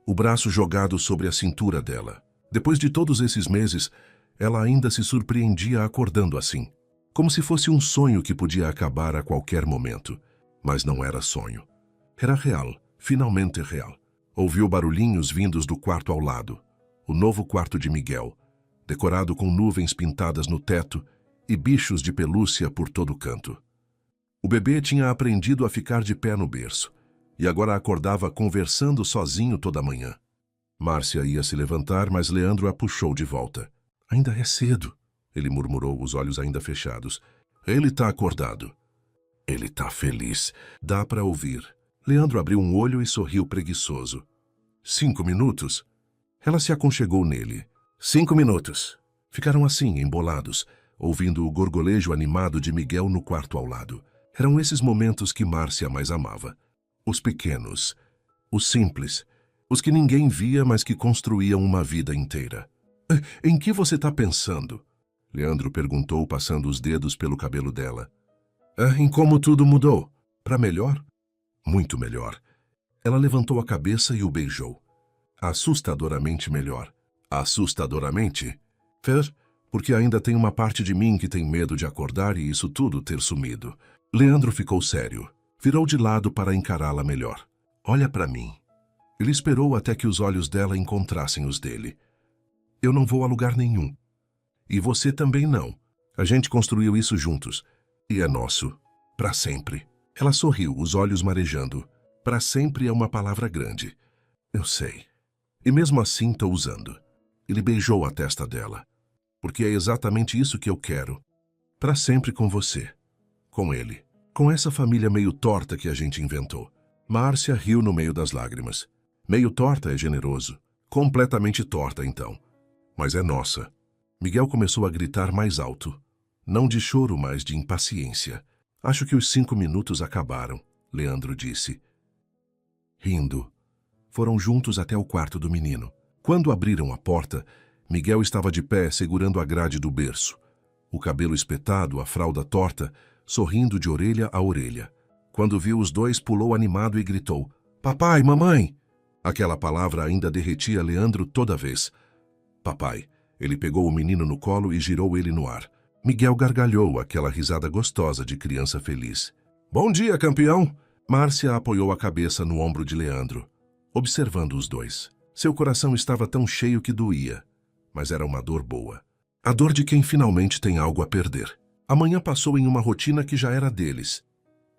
o braço jogado sobre a cintura dela. Depois de todos esses meses, ela ainda se surpreendia acordando assim, como se fosse um sonho que podia acabar a qualquer momento. Mas não era sonho. Era real, finalmente real. Ouviu barulhinhos vindos do quarto ao lado, o novo quarto de Miguel, decorado com nuvens pintadas no teto e bichos de pelúcia por todo canto. O bebê tinha aprendido a ficar de pé no berço e agora acordava conversando sozinho toda manhã. Márcia ia se levantar, mas Leandro a puxou de volta. Ainda é cedo, ele murmurou, os olhos ainda fechados. Ele tá acordado. Ele tá feliz. Dá para ouvir. Leandro abriu um olho e sorriu preguiçoso. 5 minutos? Ela se aconchegou nele. 5 minutos. Ficaram assim, embolados, ouvindo o gorgolejo animado de Miguel no quarto ao lado. Eram esses momentos que Márcia mais amava. Os pequenos, os simples, os que ninguém via, mas que construíam uma vida inteira. Em que você está pensando? Leandro perguntou, passando os dedos pelo cabelo dela. Em como tudo mudou. Para melhor? Muito melhor. Ela levantou a cabeça e o beijou. Assustadoramente melhor. Assustadoramente? Porque ainda tem uma parte de mim que tem medo de acordar e isso tudo ter sumido. Leandro ficou sério. Virou de lado para encará-la melhor. Olha para mim. Ele esperou até que os olhos dela encontrassem os dele. Eu não vou a lugar nenhum. E você também não. A gente construiu isso juntos. E é nosso. Para sempre. Ela sorriu, os olhos marejando. Para sempre é uma palavra grande. Eu sei. E mesmo assim estou usando. Ele beijou a testa dela. Porque é exatamente isso que eu quero. Para sempre com você. Com ele. Com essa família meio torta que a gente inventou. Márcia riu no meio das lágrimas. Meio torta é generoso. Completamente torta, então. Mas é nossa. Miguel começou a gritar mais alto. Não de choro, mas de impaciência. Acho que os 5 minutos acabaram, Leandro disse. Rindo. Foram juntos até o quarto do menino. Quando abriram a porta, Miguel estava de pé segurando a grade do berço. O cabelo espetado, a fralda torta, sorrindo de orelha a orelha. Quando viu os dois, pulou animado e gritou: "Papai, mamãe!" Aquela palavra ainda derretia Leandro toda vez. Papai. Ele pegou o menino no colo e girou ele no ar. Miguel gargalhou aquela risada gostosa de criança feliz. "Bom dia, campeão!" Márcia apoiou a cabeça no ombro de Leandro, observando os dois. Seu coração estava tão cheio que doía, mas era uma dor boa. A dor de quem finalmente tem algo a perder. A manhã passou em uma rotina que já era deles.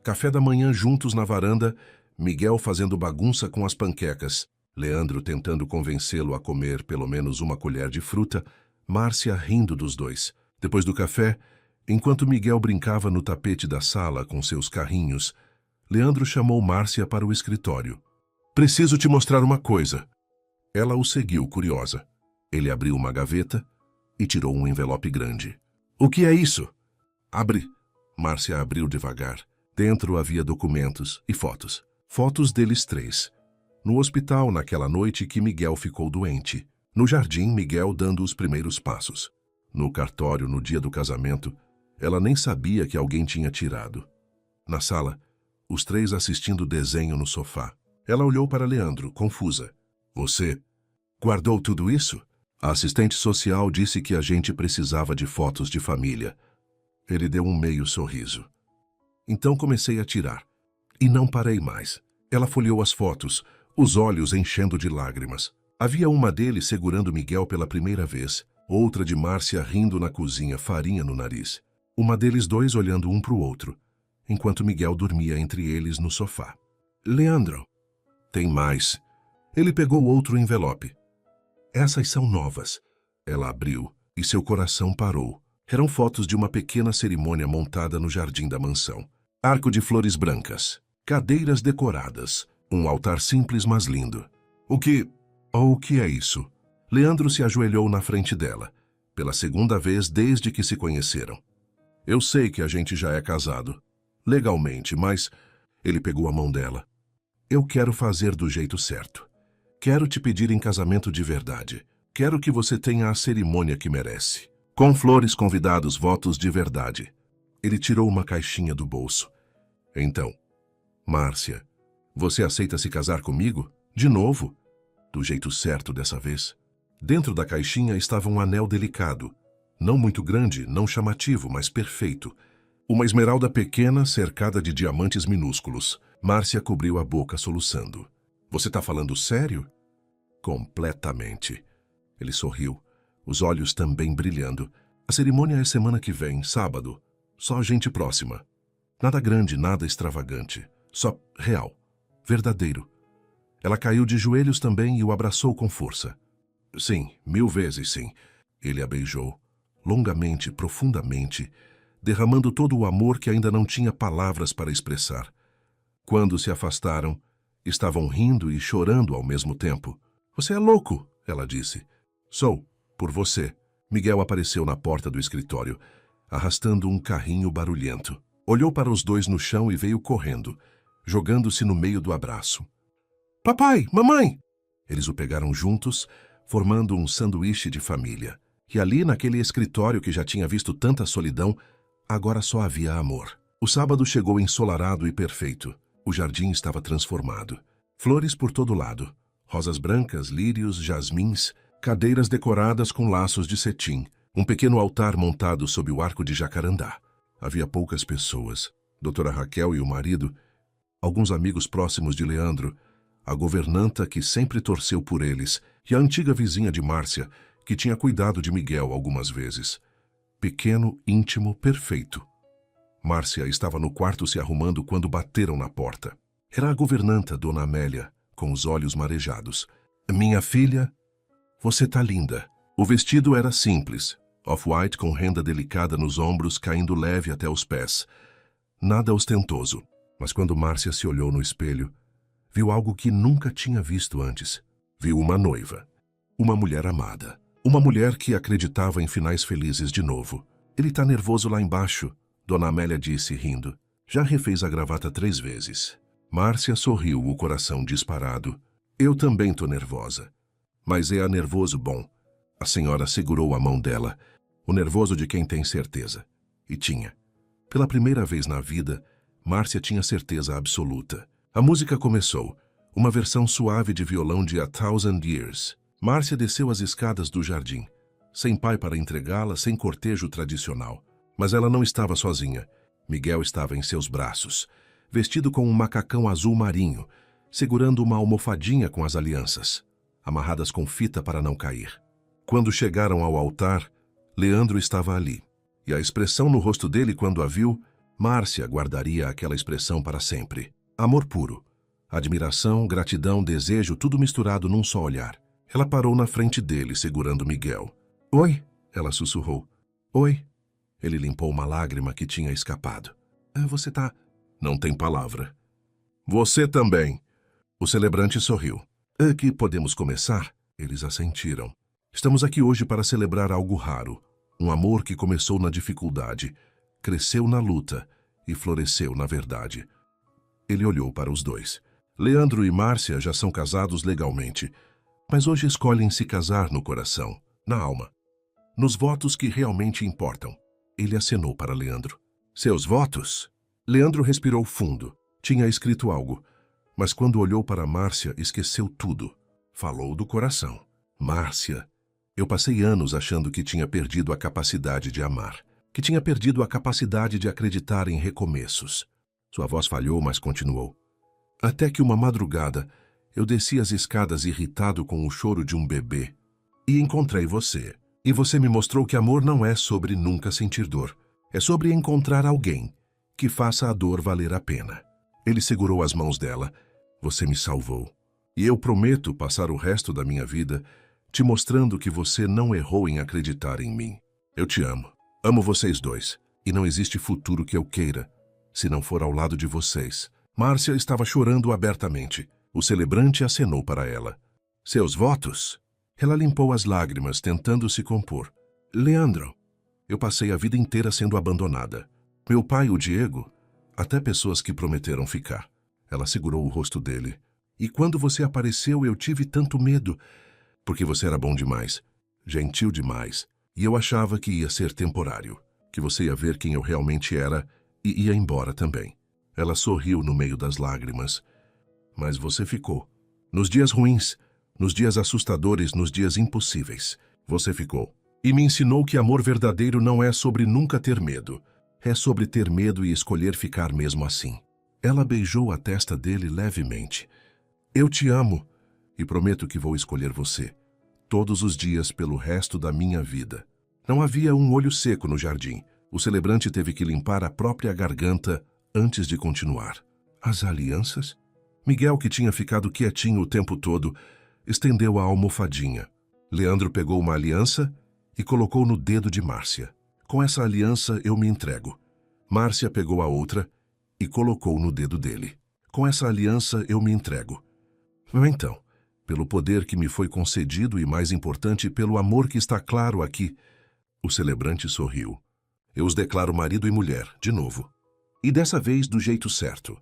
Café da manhã juntos na varanda, Miguel fazendo bagunça com as panquecas, Leandro tentando convencê-lo a comer pelo menos uma colher de fruta, Márcia rindo dos dois. Depois do café, enquanto Miguel brincava no tapete da sala com seus carrinhos, Leandro chamou Márcia para o escritório. "Preciso te mostrar uma coisa." Ela o seguiu, curiosa. Ele abriu uma gaveta e tirou um envelope grande. "O que é isso?" "Abre." Márcia abriu devagar. Dentro havia documentos e fotos. Fotos deles três. No hospital naquela noite que Miguel ficou doente. No jardim, Miguel dando os primeiros passos. No cartório, no dia do casamento, ela nem sabia que alguém tinha tirado. Na sala, os três assistindo desenho no sofá. Ela olhou para Leandro, confusa. "Você guardou tudo isso?" A assistente social disse que a gente precisava de fotos de família. Ele deu um meio sorriso. Então comecei a tirar. E não parei mais. Ela folheou as fotos, os olhos enchendo de lágrimas. Havia uma dele segurando Miguel pela primeira vez, outra de Márcia rindo na cozinha, farinha no nariz. Uma deles dois olhando um para o outro, enquanto Miguel dormia entre eles no sofá. "Leandro." "Tem mais." Ele pegou outro envelope. "Essas são novas." Ela abriu e seu coração parou. Eram fotos de uma pequena cerimônia montada no jardim da mansão. Arco de flores brancas, cadeiras decoradas, um altar simples mas lindo. O que é isso?" Leandro se ajoelhou na frente dela, pela segunda vez desde que se conheceram. "Eu sei que a gente já é casado, legalmente, mas..." Ele pegou a mão dela. "Eu quero fazer do jeito certo. Quero te pedir em casamento de verdade. Quero que você tenha a cerimônia que merece. Com flores, convidados, votos de verdade." Ele tirou uma caixinha do bolso. "Então, Márcia, você aceita se casar comigo? De novo? Do jeito certo dessa vez?" Dentro da caixinha estava um anel delicado. Não muito grande, não chamativo, mas perfeito. Uma esmeralda pequena cercada de diamantes minúsculos. Márcia cobriu a boca soluçando. "Você tá falando sério?" "Completamente." Ele sorriu, os olhos também brilhando. "A cerimônia é semana que vem, sábado. Só gente próxima. Nada grande, nada extravagante. Só real. Verdadeiro." Ela caiu de joelhos também e o abraçou com força. "Sim, 1000 vezes sim." Ele a beijou, longamente, profundamente, derramando todo o amor que ainda não tinha palavras para expressar. Quando se afastaram, estavam rindo e chorando ao mesmo tempo. "Você é louco," ela disse. "Sou, por você." Miguel apareceu na porta do escritório, arrastando um carrinho barulhento. Olhou para os dois no chão e veio correndo, jogando-se no meio do abraço. "Papai, mamãe!" Eles o pegaram juntos, formando um sanduíche de família. E ali, naquele escritório que já tinha visto tanta solidão, agora só havia amor. O sábado chegou ensolarado e perfeito. O jardim estava transformado. Flores por todo lado. Rosas brancas, lírios, jasmins, cadeiras decoradas com laços de cetim. Um pequeno altar montado sob o arco de jacarandá. Havia poucas pessoas. Doutora Raquel e o marido, alguns amigos próximos de Leandro, a governanta que sempre torceu por eles e a antiga vizinha de Márcia, que tinha cuidado de Miguel algumas vezes. Pequeno, íntimo, perfeito. Márcia estava no quarto se arrumando quando bateram na porta. Era a governanta, Dona Amélia, com os olhos marejados. "Minha filha, você tá linda." O vestido era simples, off-white com renda delicada nos ombros caindo leve até os pés. Nada ostentoso, mas quando Márcia se olhou no espelho, viu algo que nunca tinha visto antes. Viu uma noiva. Uma mulher amada. Uma mulher que acreditava em finais felizes de novo. Ele tá nervoso lá embaixo, Dona Amélia disse, rindo. Já refez a gravata 3 vezes. Márcia sorriu, o coração disparado. Eu também tô nervosa. Mas é a nervoso bom. A senhora segurou a mão dela. O nervoso de quem tem certeza. E tinha. Pela primeira vez na vida, Márcia tinha certeza absoluta. A música começou. Uma versão suave de violão de A Thousand Years. Márcia desceu as escadas do jardim. Sem pai para entregá-la, sem cortejo tradicional. Mas ela não estava sozinha. Miguel estava em seus braços, vestido com um macacão azul marinho, segurando uma almofadinha com as alianças, amarradas com fita para não cair. Quando chegaram ao altar, Leandro estava ali. E a expressão no rosto dele quando a viu, Márcia guardaria aquela expressão para sempre. Amor puro. Admiração, gratidão, desejo, tudo misturado num só olhar. Ela parou na frente dele, segurando Miguel. Oi, ela sussurrou. Oi. Ele limpou uma lágrima que tinha escapado. Você tá... Não tem palavra. Você também. O celebrante sorriu. Que podemos começar? Eles assentiram. Estamos aqui hoje para celebrar algo raro. Um amor que começou na dificuldade, cresceu na luta e floresceu na verdade. Ele olhou para os dois. Leandro e Márcia já são casados legalmente, mas hoje escolhem se casar no coração, na alma, nos votos que realmente importam. Ele acenou para Leandro. Seus votos? Leandro respirou fundo. Tinha escrito algo, mas quando olhou para Márcia, esqueceu tudo. Falou do coração. Márcia, eu passei anos achando que tinha perdido a capacidade de amar, que tinha perdido a capacidade de acreditar em recomeços. Sua voz falhou, mas continuou. Até que uma madrugada, eu desci as escadas irritado com o choro de um bebê e encontrei você. E você me mostrou que amor não é sobre nunca sentir dor. É sobre encontrar alguém que faça a dor valer a pena. Ele segurou as mãos dela. Você me salvou. E eu prometo passar o resto da minha vida te mostrando que você não errou em acreditar em mim. Eu te amo. Amo vocês dois. E não existe futuro que eu queira, se não for ao lado de vocês. Márcia estava chorando abertamente. O celebrante acenou para ela. Seus votos? Ela limpou as lágrimas, tentando se compor. Leandro, eu passei a vida inteira sendo abandonada. Meu pai, o Diego, até pessoas que prometeram ficar. Ela segurou o rosto dele. E quando você apareceu, eu tive tanto medo, porque você era bom demais, gentil demais, e eu achava que ia ser temporário, que você ia ver quem eu realmente era e ia embora também. Ela sorriu no meio das lágrimas. Mas você ficou. Nos dias ruins, nos dias assustadores, nos dias impossíveis, você ficou. E me ensinou que amor verdadeiro não é sobre nunca ter medo. É sobre ter medo e escolher ficar mesmo assim. Ela beijou a testa dele levemente. Eu te amo e prometo que vou escolher você, todos os dias pelo resto da minha vida. Não havia um olho seco no jardim. O celebrante teve que limpar a própria garganta antes de continuar. As alianças? Miguel, que tinha ficado quietinho o tempo todo, estendeu a almofadinha. Leandro pegou uma aliança e colocou no dedo de Márcia. Com essa aliança eu me entrego. Márcia pegou a outra e colocou no dedo dele. Com essa aliança eu me entrego. Então, pelo poder que me foi concedido e, mais importante, pelo amor que está claro aqui, o celebrante sorriu. Eu os declaro marido e mulher, de novo. E dessa vez do jeito certo.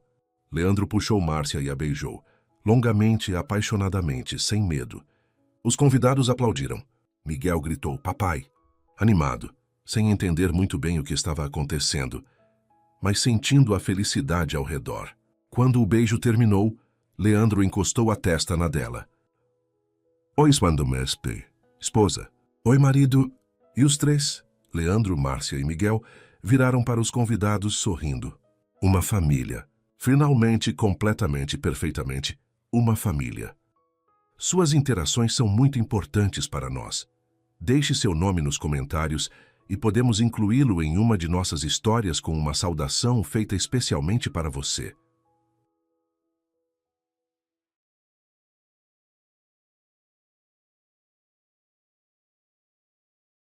Leandro puxou Márcia e a beijou, longamente e apaixonadamente, sem medo. Os convidados aplaudiram. Miguel gritou, papai, animado, sem entender muito bem o que estava acontecendo, mas sentindo a felicidade ao redor. Quando o beijo terminou, Leandro encostou a testa na dela. Oi, Swandumespe, esposa. Oi, marido. E os três, Leandro, Márcia e Miguel, viraram para os convidados sorrindo. Uma família. Finalmente, completamente, perfeitamente, uma família. Suas interações são muito importantes para nós. Deixe seu nome nos comentários e podemos incluí-lo em uma de nossas histórias com uma saudação feita especialmente para você.